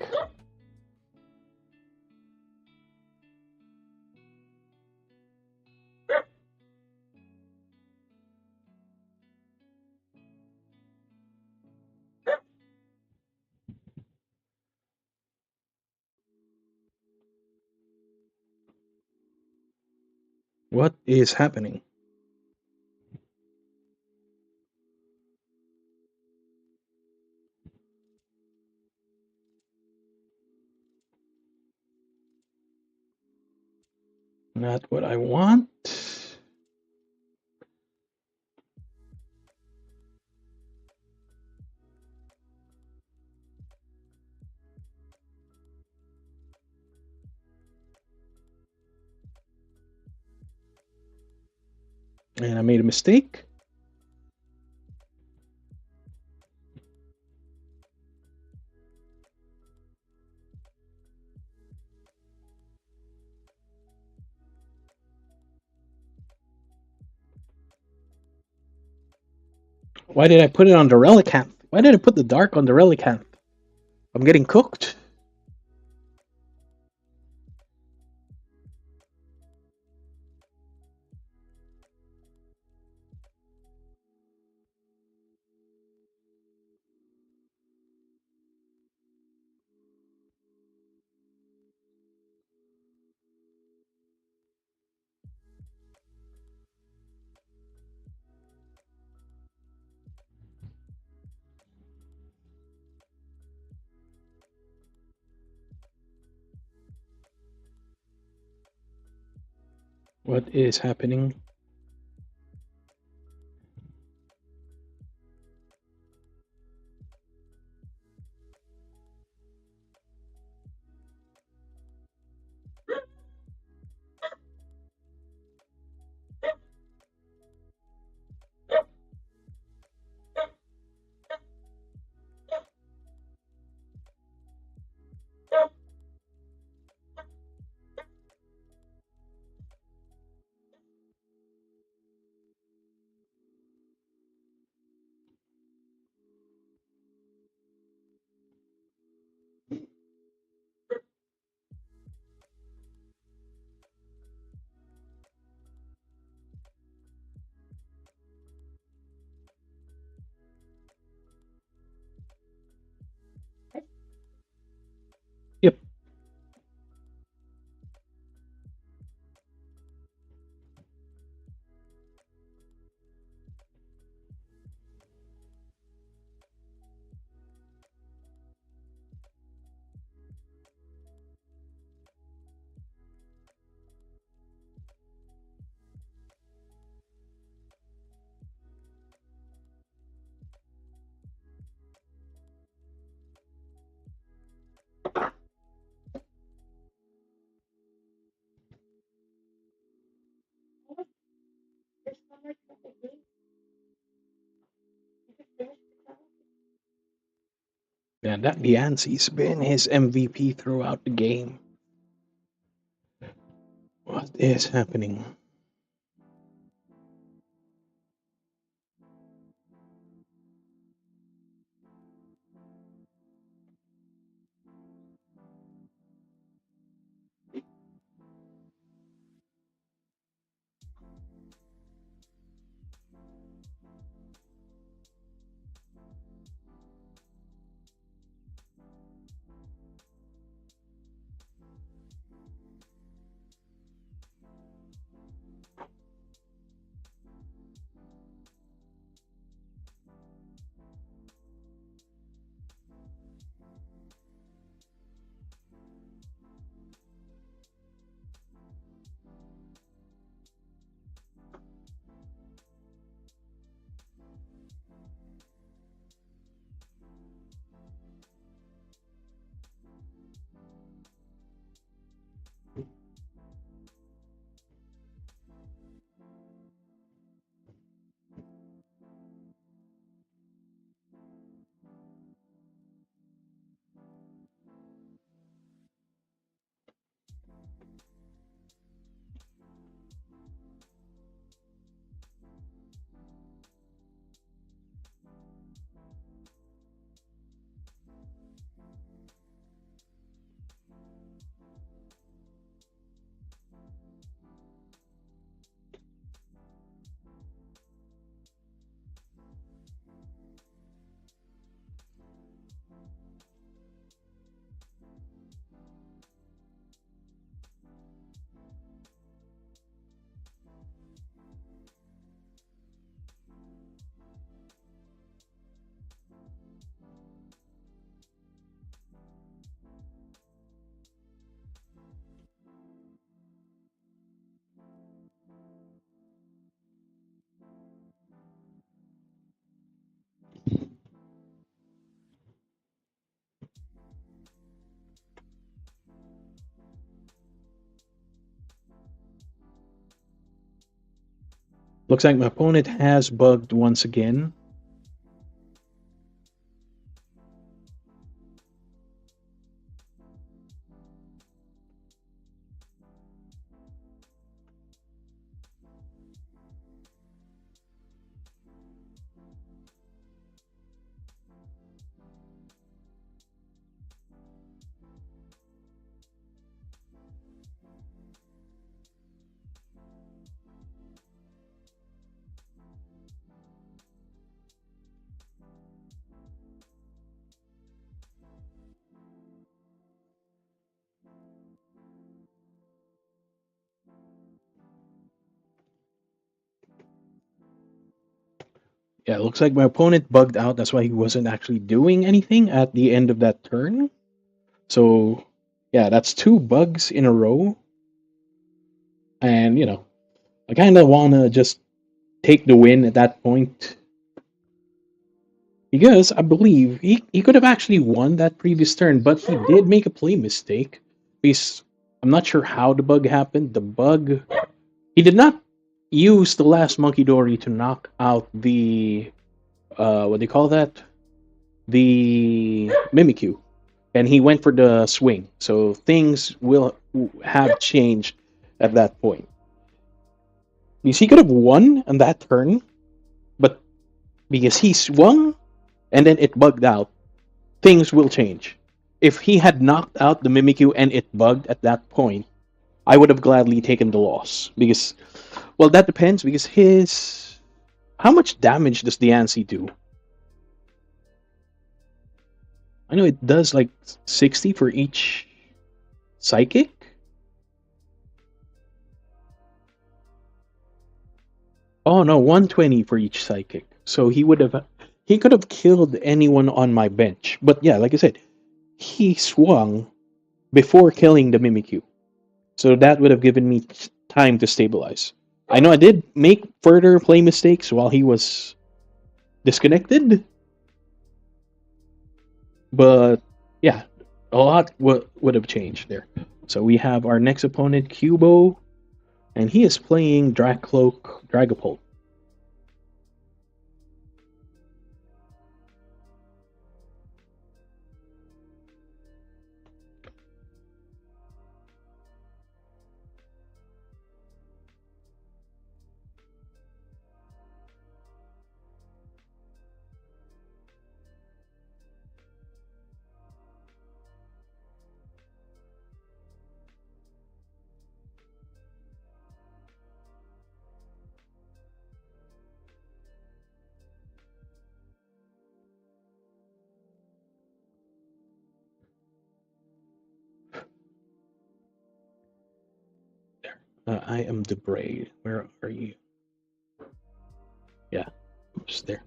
What is happening? Not what I want. And I made a mistake. Why did I put it on the Relicanth? Why did I put the Dark on the Relicanth? I'm getting cooked. What is happening? Yep. Yeah, that Yancey's been his MVP throughout the game. What is happening? Looks like my opponent has bugged once again. Yeah, it looks like my opponent bugged out. That's why he wasn't actually doing anything at the end of that turn. So, yeah, that's 2 bugs in a row. And, you know, I kind of want to just take the win at that point. Because I believe he could have actually won that previous turn, but he did make a play mistake. Because I'm not sure how the bug happened. The bug... He did not use the last Munkidori to knock out the... what do you call that? The Mimikyu. And he went for the swing. So things will have changed at that point. Because he could have won on that turn, but because he swung and then it bugged out, things will change. If he had knocked out the Mimikyu and it bugged at that point, I would have gladly taken the loss. Because, well, that depends. Because his... How much damage does the Yancy do? I know it does like 60 for each psychic. Oh no, 120 for each psychic. So he could have killed anyone on my bench. But yeah, like I said, he swung before killing the Mimikyu. So that would have given me time to stabilize. I know I did make further play mistakes while he was disconnected. But yeah, a lot would have changed there. So we have our next opponent, Cubo, and he is playing Dracloak Dragapult. I am the Braid. Where are you? Yeah, just there.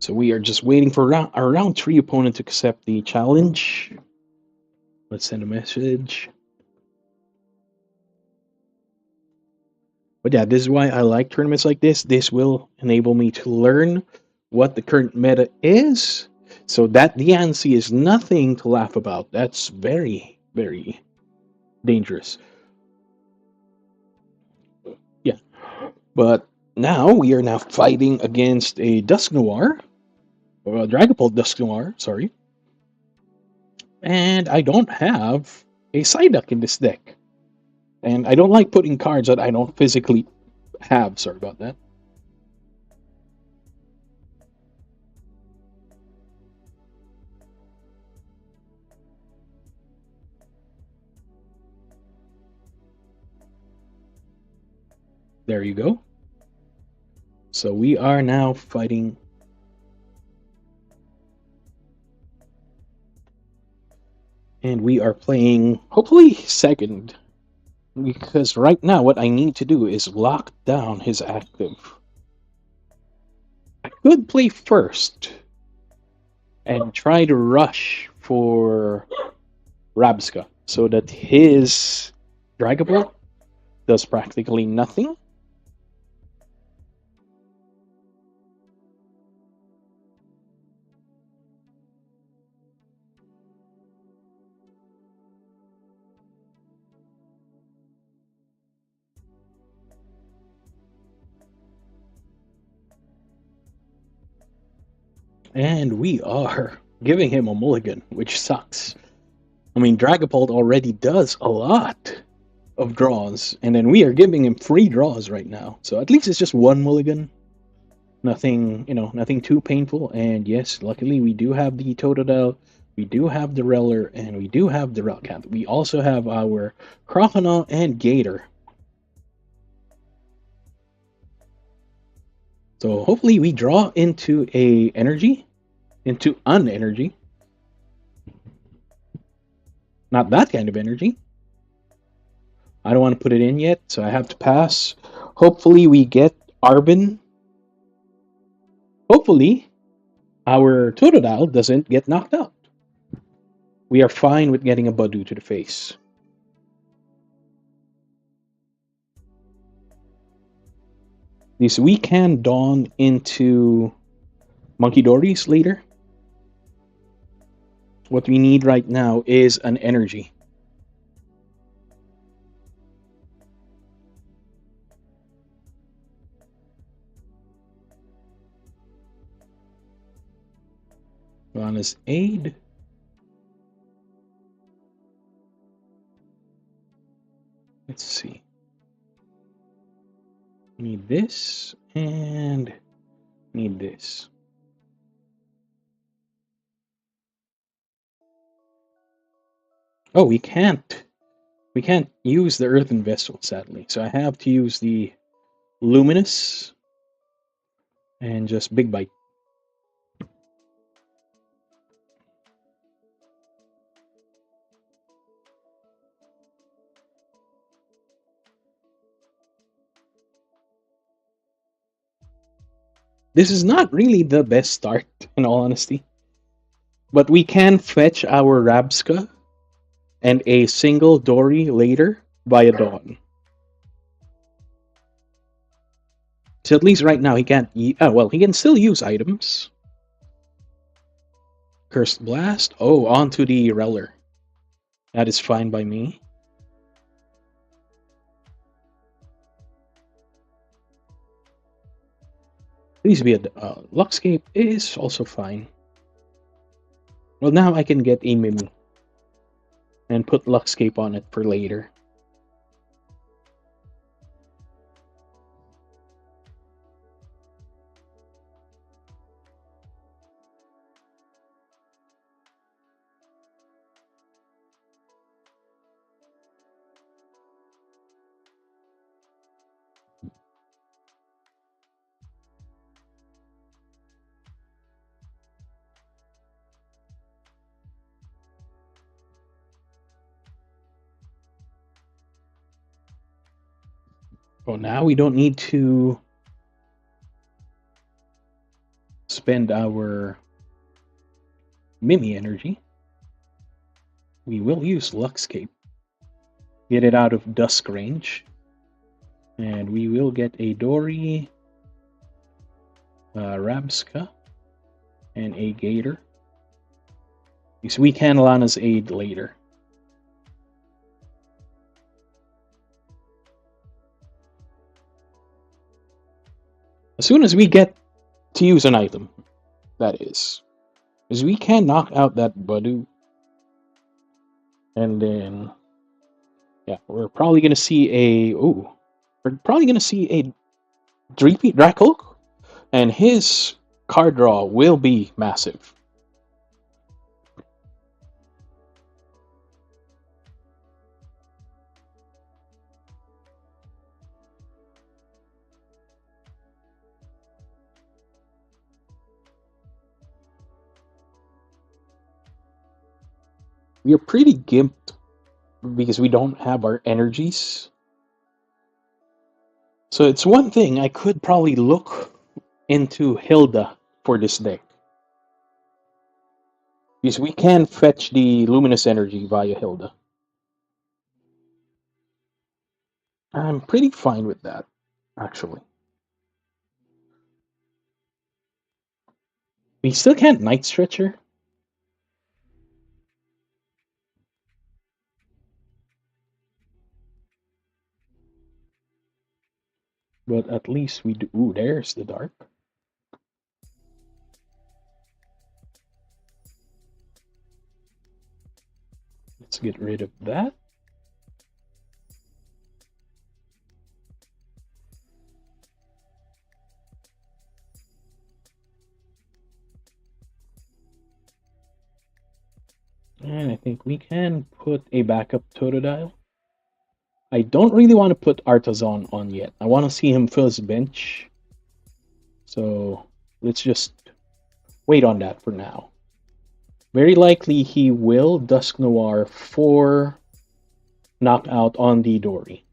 So we are just waiting for our round 3 opponent to accept the challenge. Let's send a message. But yeah, this is why I like tournaments like this. This will enable me to learn what the current meta is, so that the Yancy is nothing to laugh about. That's very, very dangerous. Yeah, but now we are now fighting against a Dusknoir, or a Dragapult Dusknoir, sorry. And I don't have a Psyduck in this deck. And I don't like putting cards that I don't physically have. Sorry about that. There you go. So we are now fighting. And we are playing, hopefully, second. Because right now, what I need to do is lock down his active. I could play first and try to rush for Rabsca. so that his Dragapult does practically nothing. And we are giving him a mulligan, which sucks. I mean, Dragapult already does a lot of draws, and then we are giving him 3 draws right now. So at least it's just 1 mulligan. Nothing, nothing too painful. And yes, luckily we do have the Totodile, we do have the Rellor, and we do have the Relicanth. We also have our Croconaw and Gator. So hopefully we draw into an energy. Not that kind of energy. I don't want to put it in yet, so I have to pass. Hopefully we get Arven. Hopefully our Totodile doesn't get knocked out. We are fine with getting a Budew to the face. This we can Dawn into Munkidori's later. What we need right now is an energy. Lana's aid. Let's see. Need this and need this. Oh, we can't use the Earthen Vessel, sadly. So I have to use the Luminous and just Big Bite. This is not really the best start, in all honesty. But we can fetch our Rabsca and a single Dory later via Dawn. So at least right now he can't... well, he can still use items. Cursed Blast. Oh, onto the Rellor. That is fine by me. Please be a Luckscape is also fine. Well, now I can get a Mimi and put Luckscape on it for later. Oh, now we don't need to spend our Mimi energy. We will use Luckscape. Get it out of dusk range. And we will get a Dory, Rabsca, and a Gator. Because we can Lana's aid later. As soon as we get to use an item, that is. Because we can knock out that Budew. And then, yeah, we're probably going to see a... Ooh. We're probably going to see a repeat Drachulk. And his card draw will be massive. We are pretty gimped because we don't have our energies. So it's one thing, I could probably look into Hilda for this deck. Because we can fetch the Luminous Energy via Hilda. I'm pretty fine with that, actually. We still can't Night Stretcher. But at least we do. Ooh, there's the dark. Let's get rid of that. And I think we can put a backup Totodile. I don't really want to put Artazon on yet. I want to see him fill his bench. So let's just wait on that for now. Very likely he will Dusk Noir for knockout on the Dory.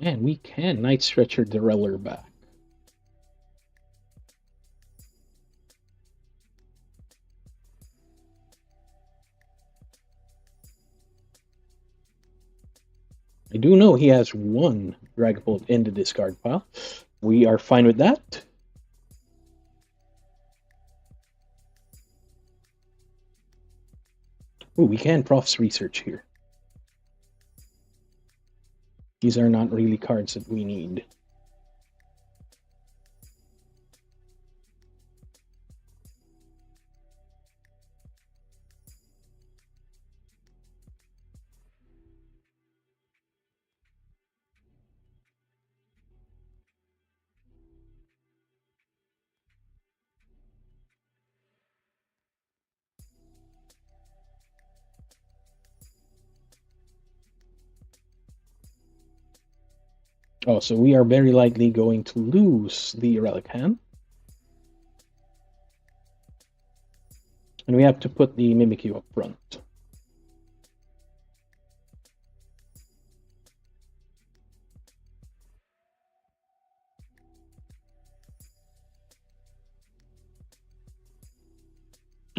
And we can Night Stretcher the Rellor back. I do know he has one Dragapult in the discard pile. We are fine with that. Ooh, we can Prof's Research here. These are not really cards that we need. Oh, so we are very likely going to lose the Relicanth. And we have to put the Mimikyu up front.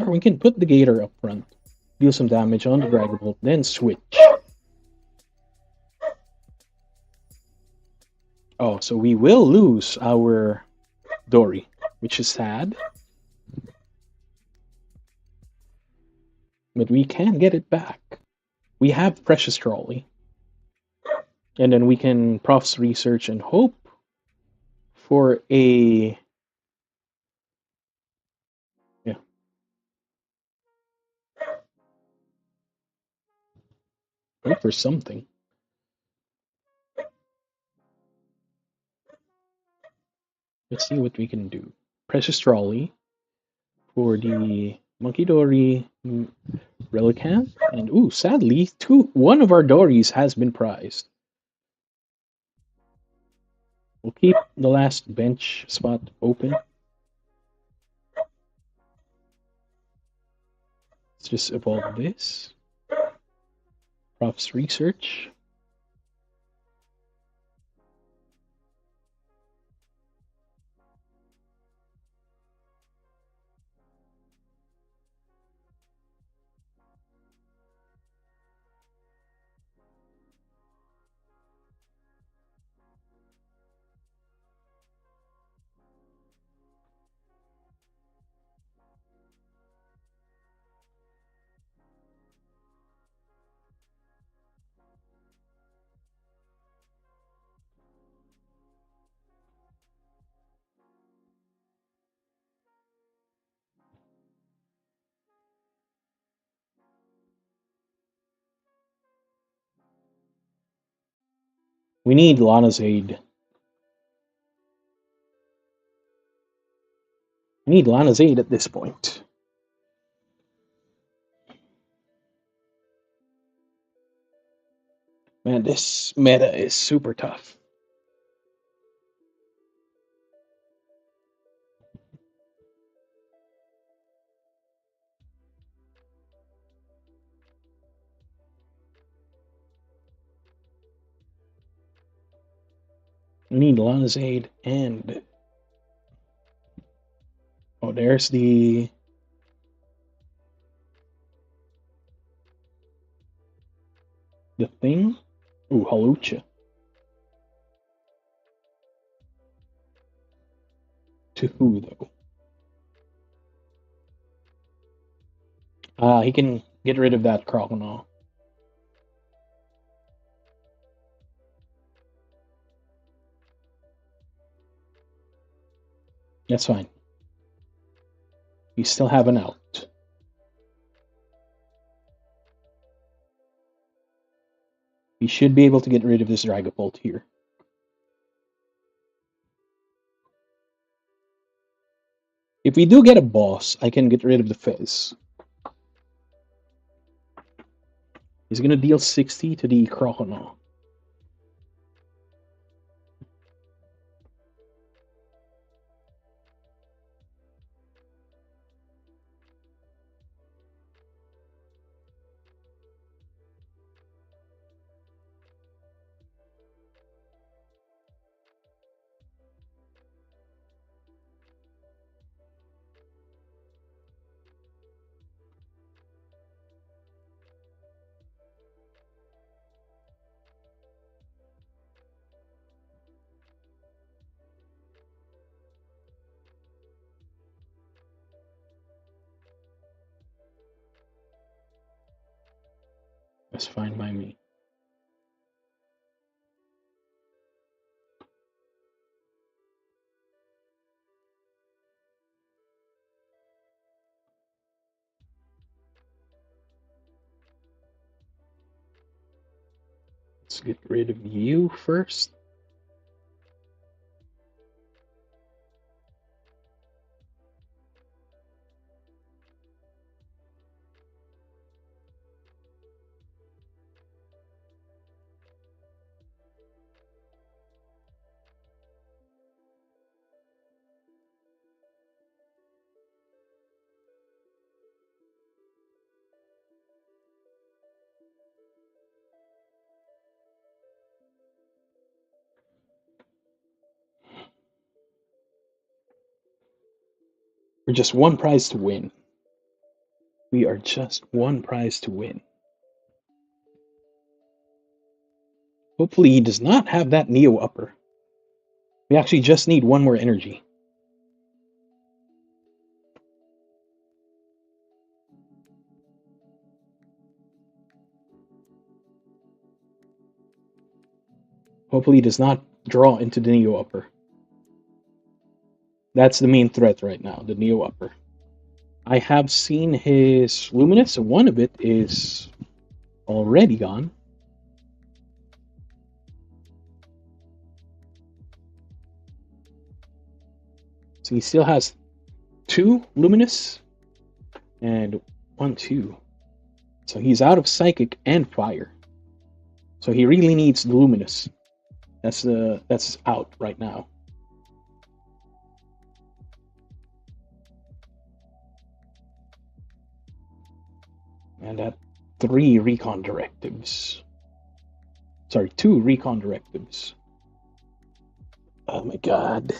Or we can put the Gator up front, deal some damage on the Dragapult, then switch. Oh, so we will lose our Dory, which is sad. But we can get it back. We have Precious Trolley. And then we can Prof's Research and hope for a... Yeah. Hope for something. Let's see what we can do. Precious Trolley for the Munkidori Relicanth. And ooh, sadly, one of our Dories has been prized. We'll keep the last bench spot open. Let's just evolve this. Prof's Research. We need Lana's aid. We need Lana's aid at this point. Man, this meta is super tough. We need Lana's aid and... Oh, there's the... The thing? Ooh, Halucha. To who, though? He can get rid of that Croconaw. That's fine. You still have an out. You should be able to get rid of this Dragapult here. If we do get a boss, I can get rid of the Fizz. He's going to deal 60 to the Croconaw. That's fine by me. Let's get rid of you first. We're just one prize to win. We are just one prize to win. Hopefully he does not have that Neo Upper. We actually just need one more energy. Hopefully he does not draw into the Neo Upper. That's the main threat right now, the Neo Upper. I have seen his Luminous, and one of it is already gone. So he still has 2 Luminous and 1, 2. So he's out of Psychic and Fire. So he really needs the Luminous. That's out right now. And at 3 Recon Directives. Sorry, 2 Recon Directives. Oh my god.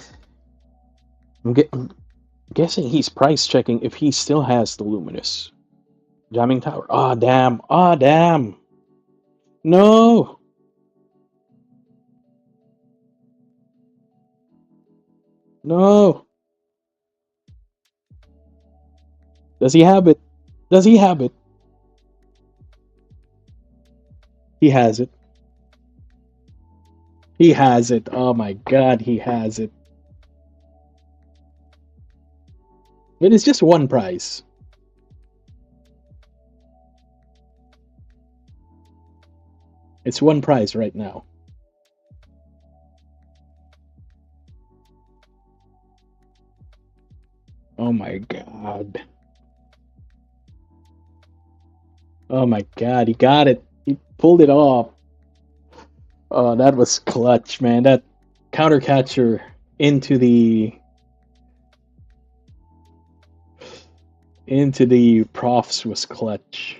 I'm guessing he's price checking if he still has the Luminous. Jamming Tower. Ah, damn. Ah, damn. No. No. Does he have it? Does he have it? He has it. He has it. Oh my god, he has it. But it's just one prize. It's one prize right now. Oh my god. Oh my god, he got it. He pulled it off. Oh, that was clutch, man. That counter catcher into the profs was clutch.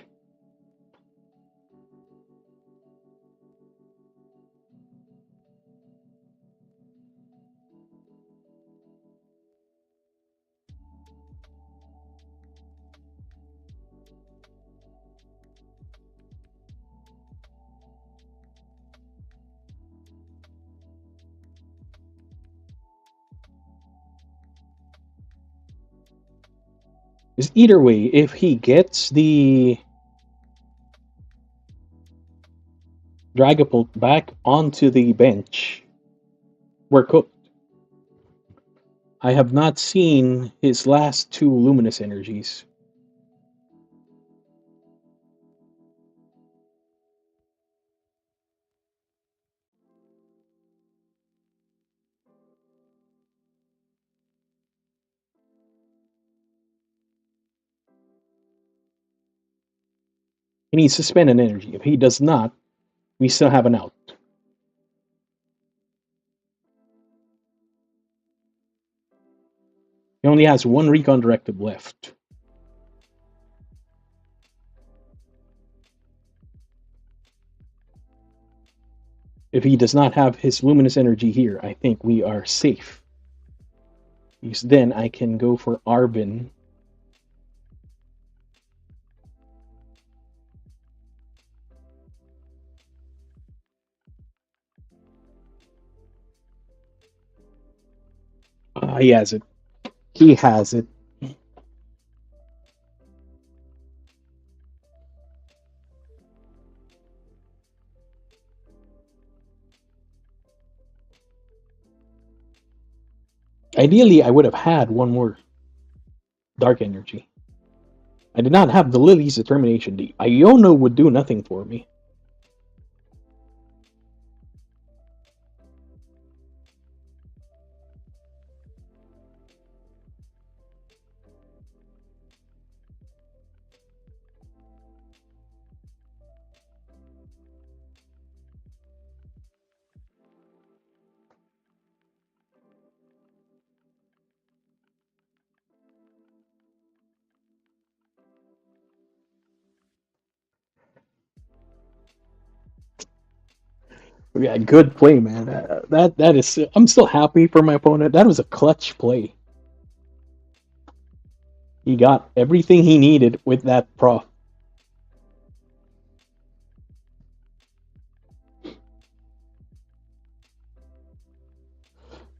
Is either way, if he gets the Dragapult back onto the bench, we're cooked. I have not seen his last two Luminous Energies. He needs to spend an energy. If he does not, we still have an out. He only has one Recon Directive left. If he does not have his Luminous Energy here, I think we are safe. Because then I can go for Arven. He has it. He has it. Ideally, I would have had one more Dark Energy. I did not have the Lillie's Determination. The Iono would do nothing for me. Yeah, good play, man. That is. I'm still happy for my opponent. That was a clutch play. He got everything he needed with that prof.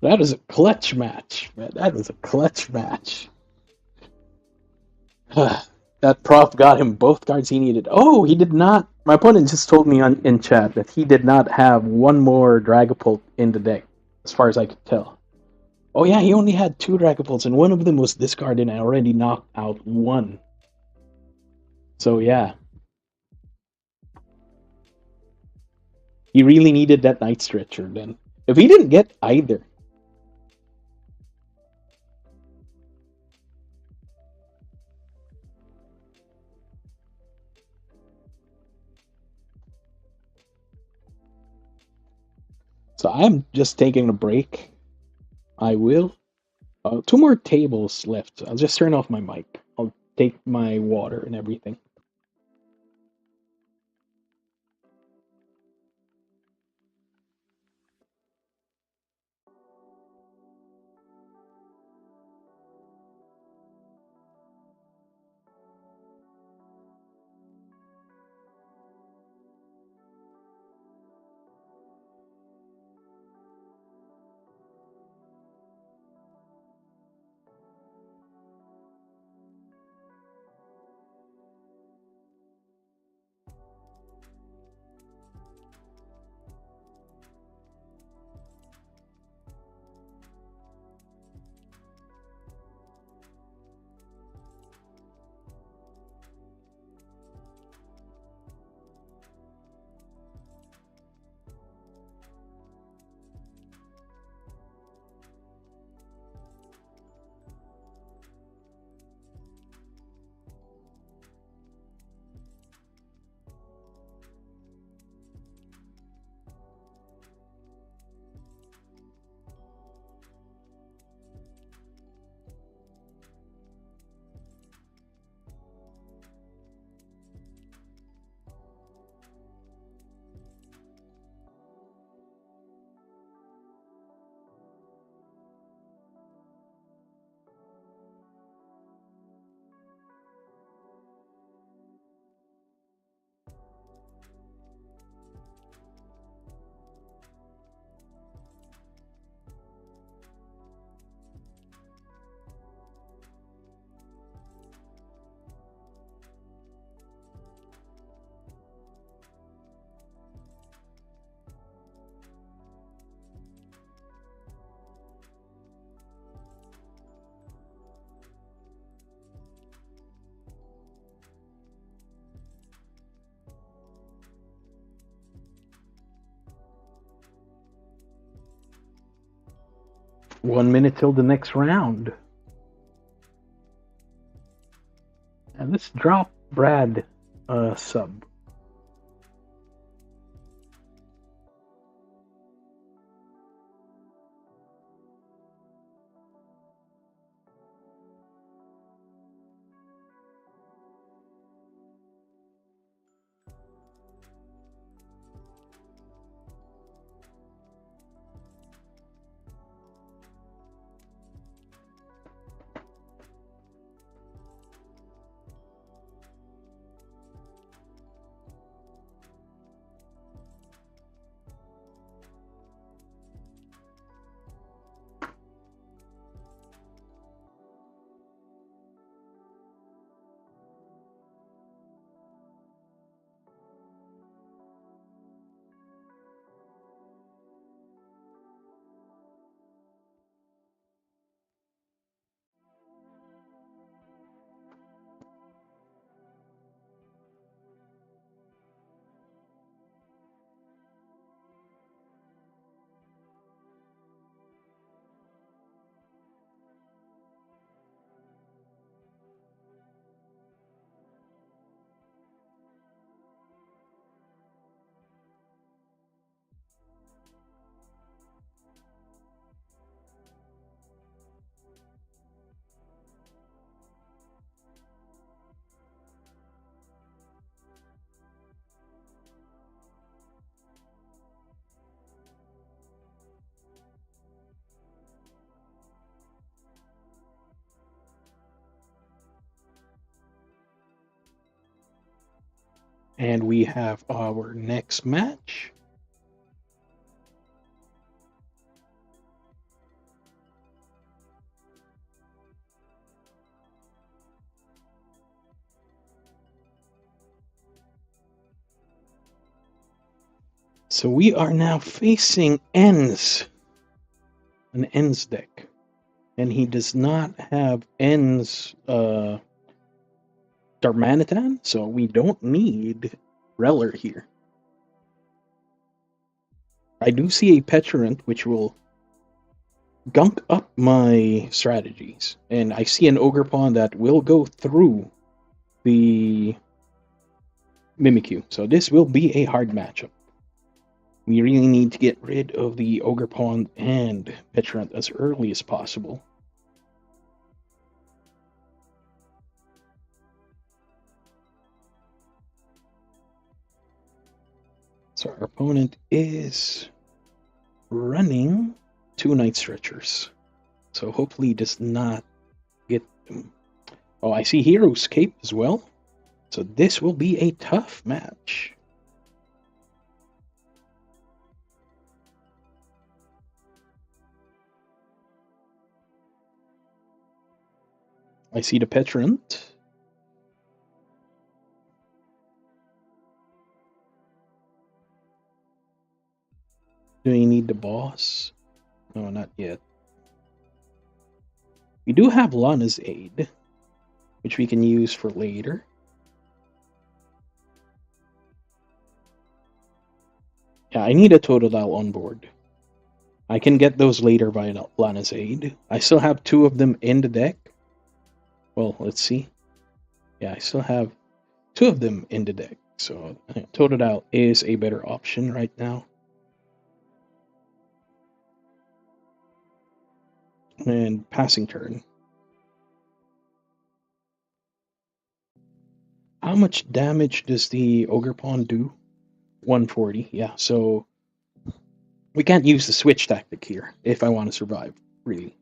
That is a clutch match, man. That is a clutch match. That prof got him both cards he needed. Oh, he did not. My opponent just told me in chat that he did not have one more Dragapult in the deck, as far as I could tell. Oh yeah, he only had two Dragapults, and one of them was discarded and I already knocked out one. So yeah. He really needed that Night Stretcher then. If he didn't get either. So I'm just taking a break. I will. Two more tables left. I'll just turn off my mic. I'll take my water and everything. 1 minute till the next round. And let's drop Brad a sub. And we have our next match. So we are now facing Ends, an Ends deck. And he does not have Ends Darmanitan, so we don't need Rellor here. I do see a Petulant, which will gunk up my strategies. And I see an Ogerpon that will go through the Mimikyu. So this will be a hard matchup. We really need to get rid of the Ogerpon and Petulant as early as possible. So our opponent is running 2 Night Stretchers. So hopefully he does not get them. Oh, I see Hero's Cape as well. So this will be a tough match. I see the Petulant. Do you need the boss? No, not yet. We do have Lana's Aid, which we can use for later. Yeah, I need a Totodile on board. I can get those later by Lana's Aid. I still have 2 of them in the deck. Well, let's see. Yeah, I still have 2 of them in the deck. So Totodile is a better option right now. And passing turn. How much damage does the Ogerpon do? 140, yeah. So we can't use the switch tactic here if I want to survive, really.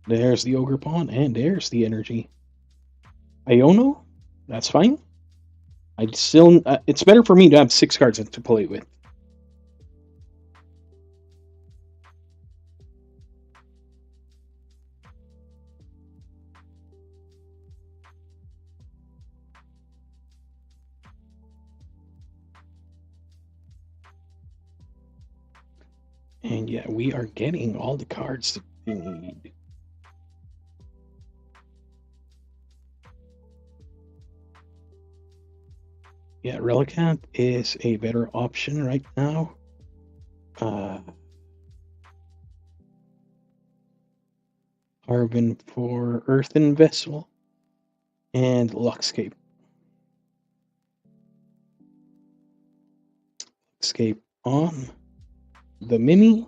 There's the Ogerpon, and there's the energy. Iono, that's fine. I'd still. It's better for me to have 6 cards to play with. And yeah, we are getting all the cards that we need. Yeah, Relicanth is a better option right now. Arven for Earthen Vessel and Luxcape. Luxcape on the Mimi.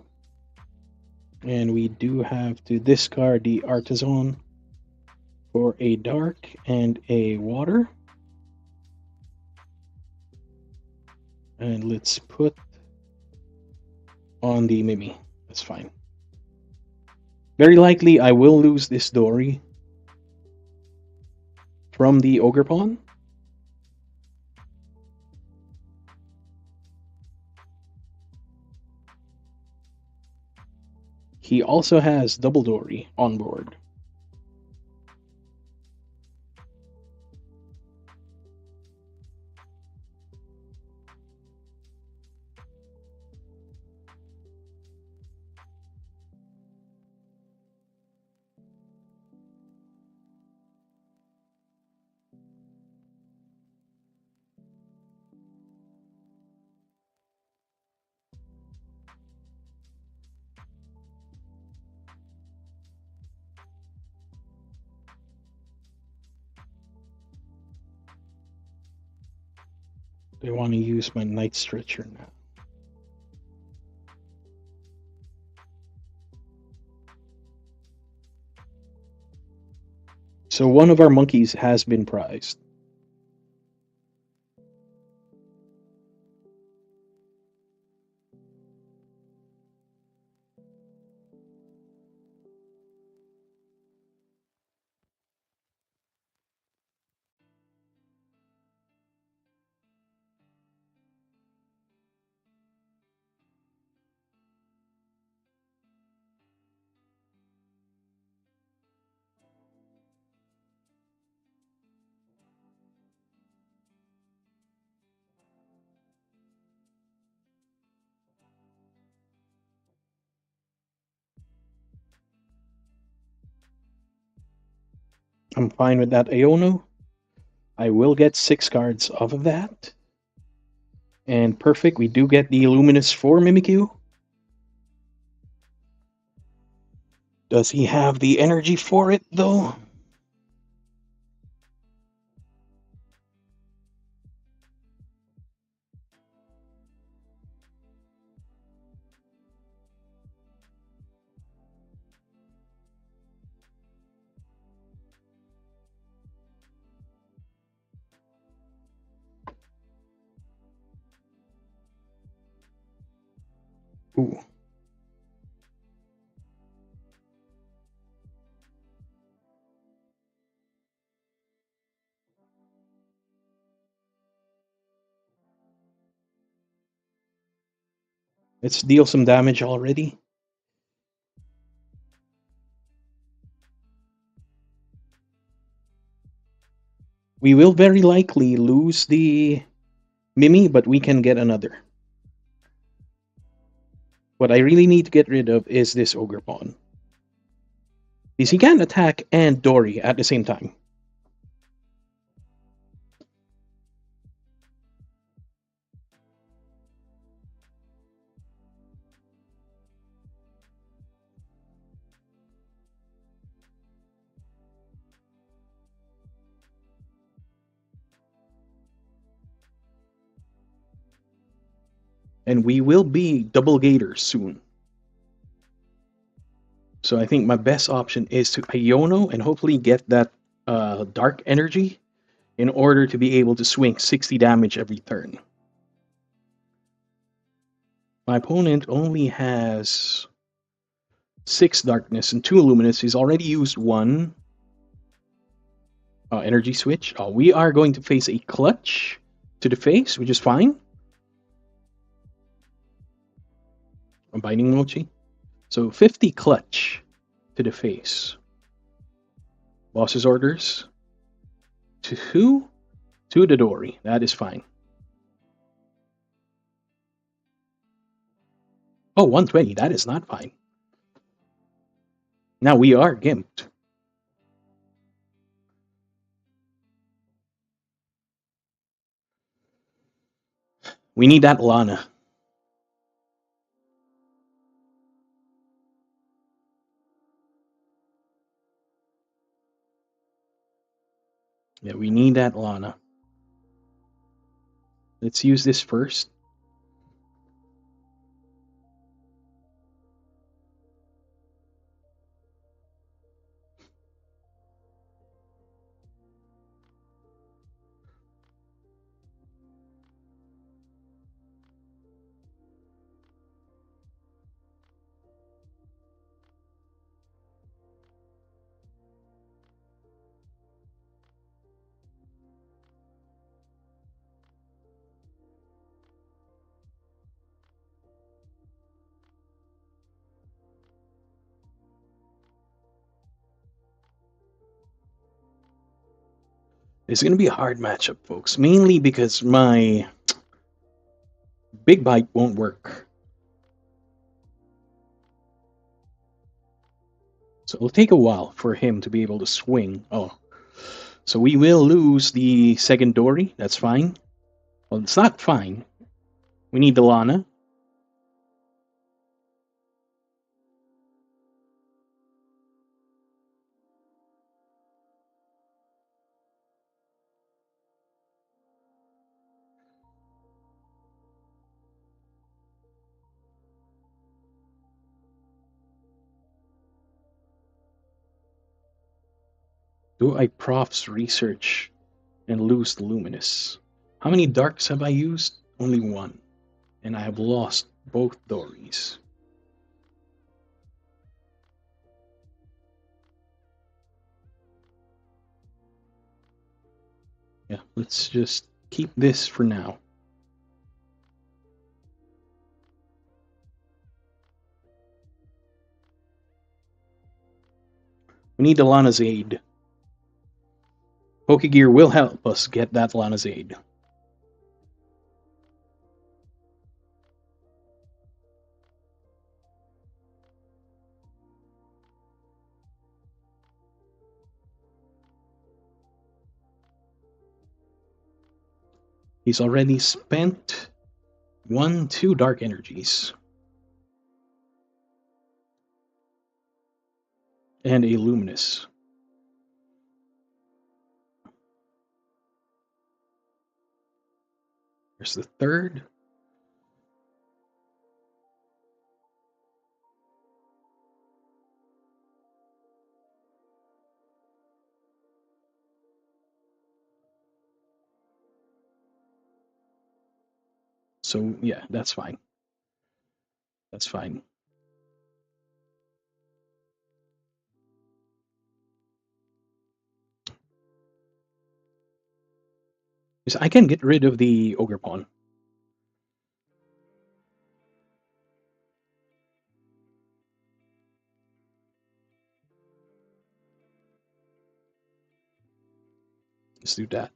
And we do have to discard the Artazon for a dark and a water. And let's put on the Mimi. That's fine. Very likely I will lose this Dory from the Ogre Pawn. He also has double Dory on board. I want to use my Night Stretcher now. So one of our monkeys has been prized. I'm fine with that, Iono. I will get 6 cards off of that. And perfect, we do get the Luminous for Mimikyu. Does he have the energy for it, though? Ooh. Let's deal some damage already. We will very likely lose the Mimi, but we can get another. What I really need to get rid of is this Ogre Pawn. Because he can attack and Dory at the same time. And we will be double gators soon. So I think my best option is to Iono and hopefully get that dark energy in order to be able to swing 60 damage every turn. My opponent only has 6 darkness and 2 luminous. He's already used 1 energy switch. We are going to face a clutch to the face, which is fine. I'm binding Mochi. So 50 clutch to the face. Boss's orders. To the Dory. That is fine. Oh, 120. That is not fine. Now we are gimped. We need that Lana. Yeah, we need that Lana. Let's use this first. It's going to be a hard matchup, folks. Mainly because my Big Bite won't work. So it'll take a while for him to be able to swing. Oh. So we will lose the second Dory. That's fine. Well, it's not fine. We need the Lana. Do I Prof's research and lose the Luminous? How many Darks have I used? Only one. And I have lost both Dories. Yeah, let's just keep this for now. We need the Lana's aid. Pokégear will help us get that Lana's aid. He's already spent 2 Dark Energies. And a Luminous. There's the third. So, yeah, that's fine. That's fine. I can get rid of the Ogre Pawn. Let's do that.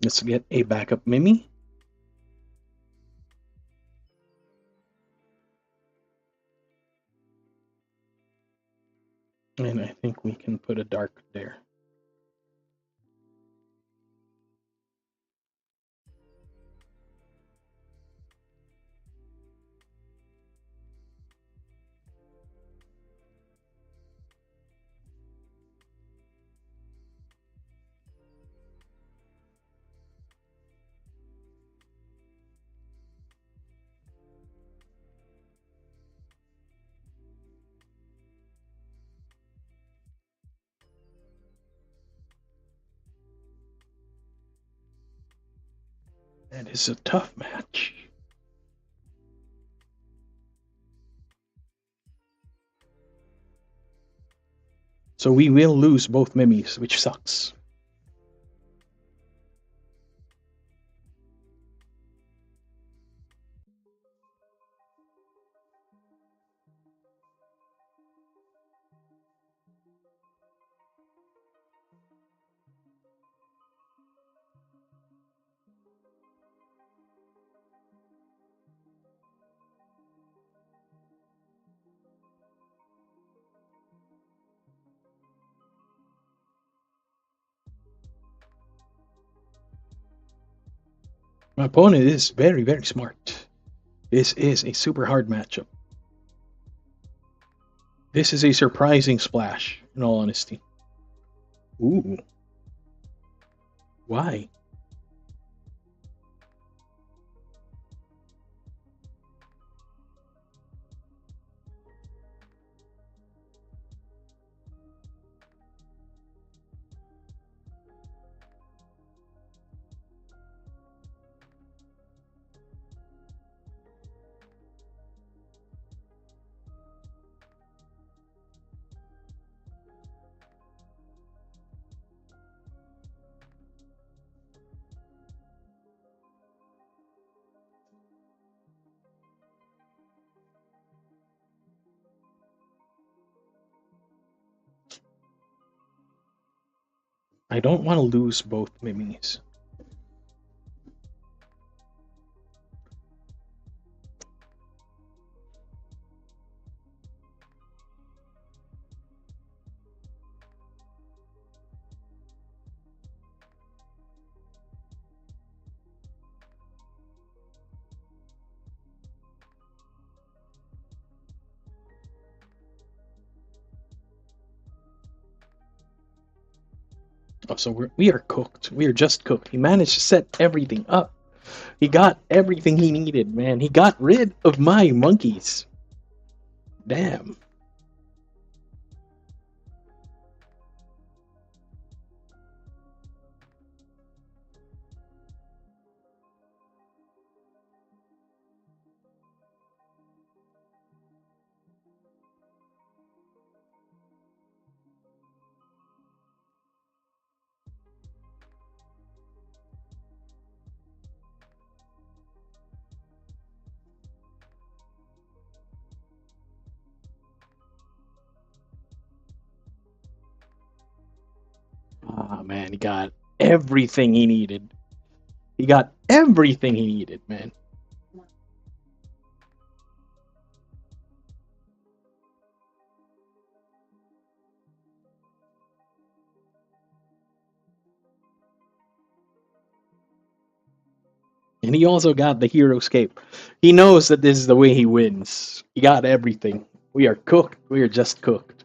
Let's get a backup Mimi. And I think we can put a Dark there. That is a tough match. So we will lose both Mimis, which sucks. My opponent is very, very smart. This is a super hard matchup. This is a surprising splash, in all honesty. Ooh. Why? I don't want to lose both Mimis. Oh, so we are cooked. We are just cooked. He managed to set everything up. He got everything he needed, man. He got rid of my monkeys. Damn. Ah, man, he got everything he needed. He got everything he needed, man. And he also got the hero escape. He knows that this is the way he wins. He got everything. We are cooked. We are just cooked.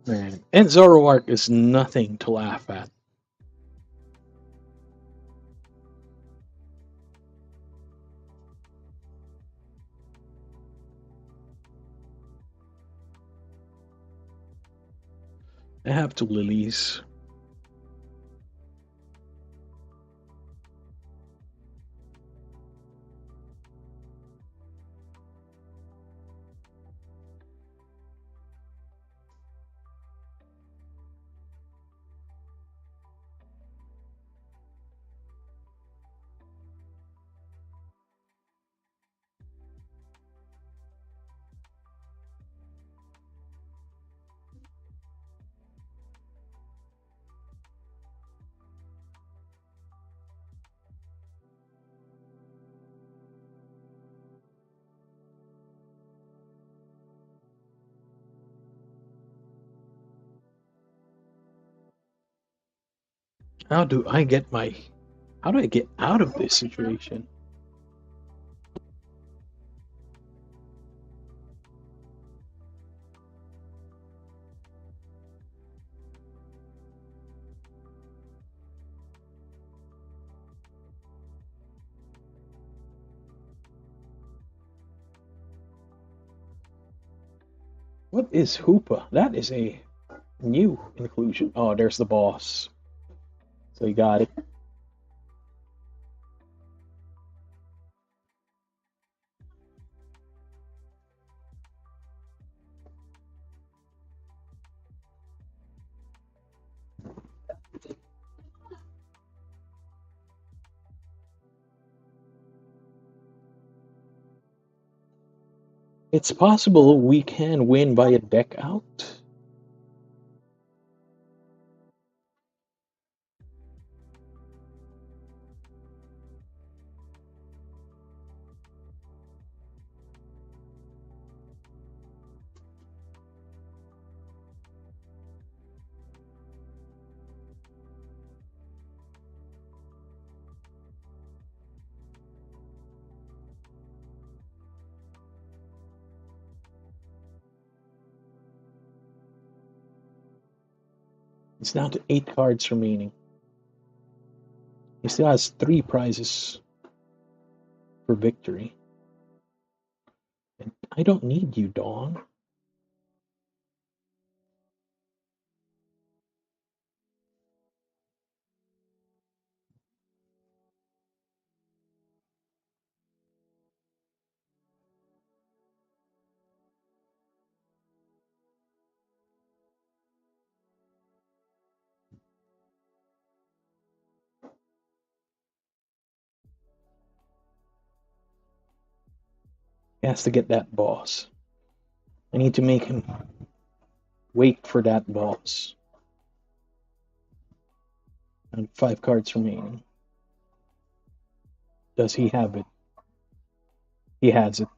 Man, and Zoroark is nothing to laugh at. I have two Lillies. How do I get my... How do I get out of this situation? What is Hoopa? That is a new inclusion. Oh, there's the boss. So you got it. It's possible we can win by a deck out. It's down to 8 cards remaining. He still has 3 prizes for victory. And I don't need you, Dawn. He has to get that boss. I need to make him wait for that boss. And 5 cards remaining. Does he have it? He has it.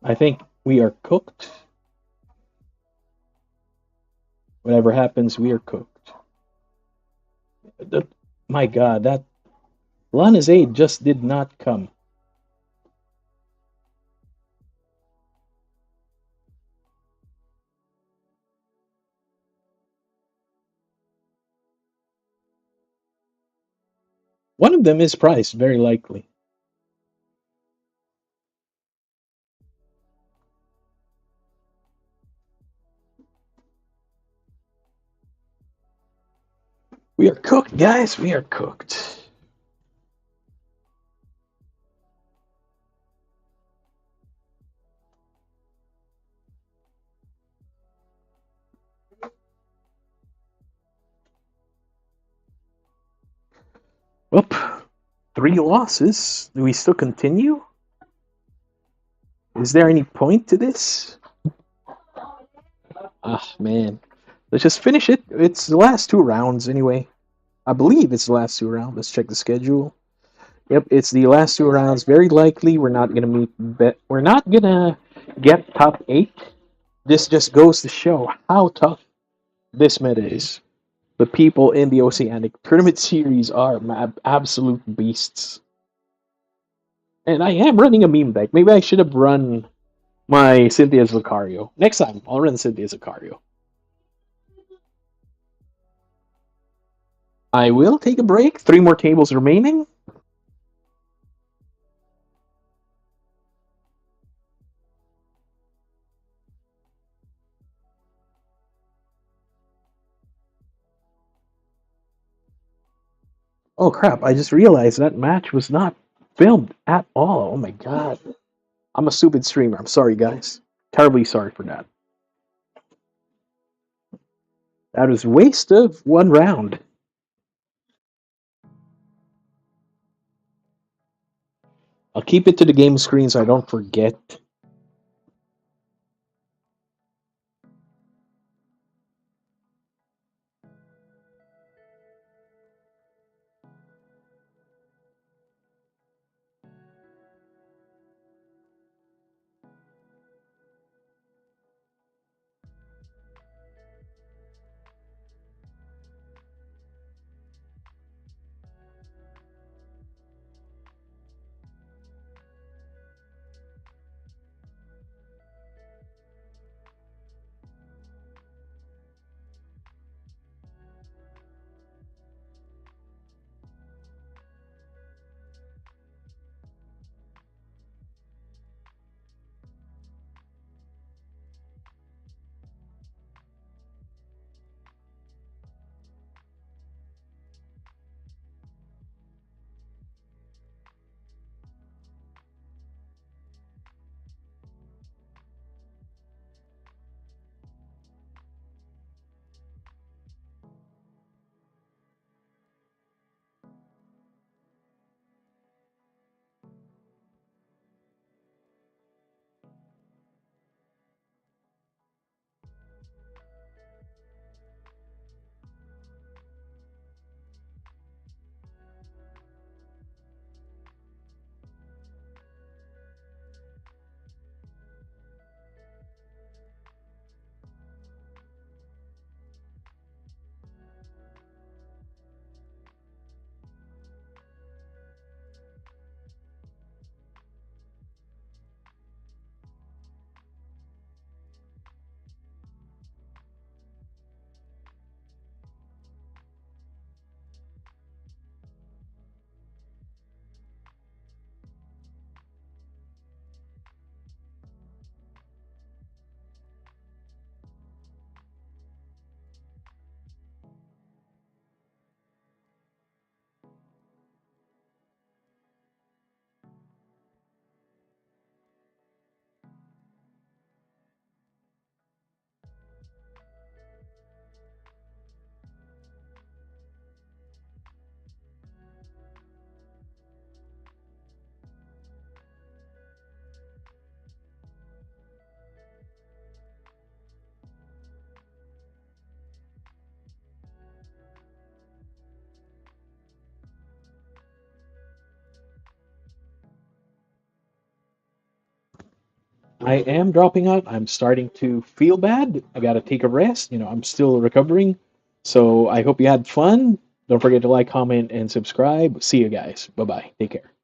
I think we are cooked. Whatever happens, we are cooked. My God, that Lana's aid just did not come. One of them is priced, very likely. We are cooked, guys. We are cooked. Whoop. 3 losses. Do we still continue? Is there any point to this? Ah, man. Let's just finish it. It's the last 2 rounds anyway. I believe it's the last 2 rounds. Let's check the schedule. Yep, it's the last 2 rounds. Very likely we're not gonna meet. We're not gonna get top 8. This just goes to show how tough this meta is. The people in the Oceanic Tournament Series are absolute beasts. And I am running a meme deck. Maybe I should have run my Cynthia Lucario. Next time, I'll run Cynthia Lucario. I will take a break. 3 more tables remaining. Oh crap, I just realized that match was not filmed at all. Oh my god. I'm a stupid streamer. I'm sorry, guys. Terribly sorry for that. That was a waste of 1 round. I'll keep it to the game screen so I don't forget. I am dropping out. I'm starting to feel bad. I got to take a rest. I'm still recovering. So I hope you had fun. Don't forget to like, comment, and subscribe. See you guys. Bye bye. Take care.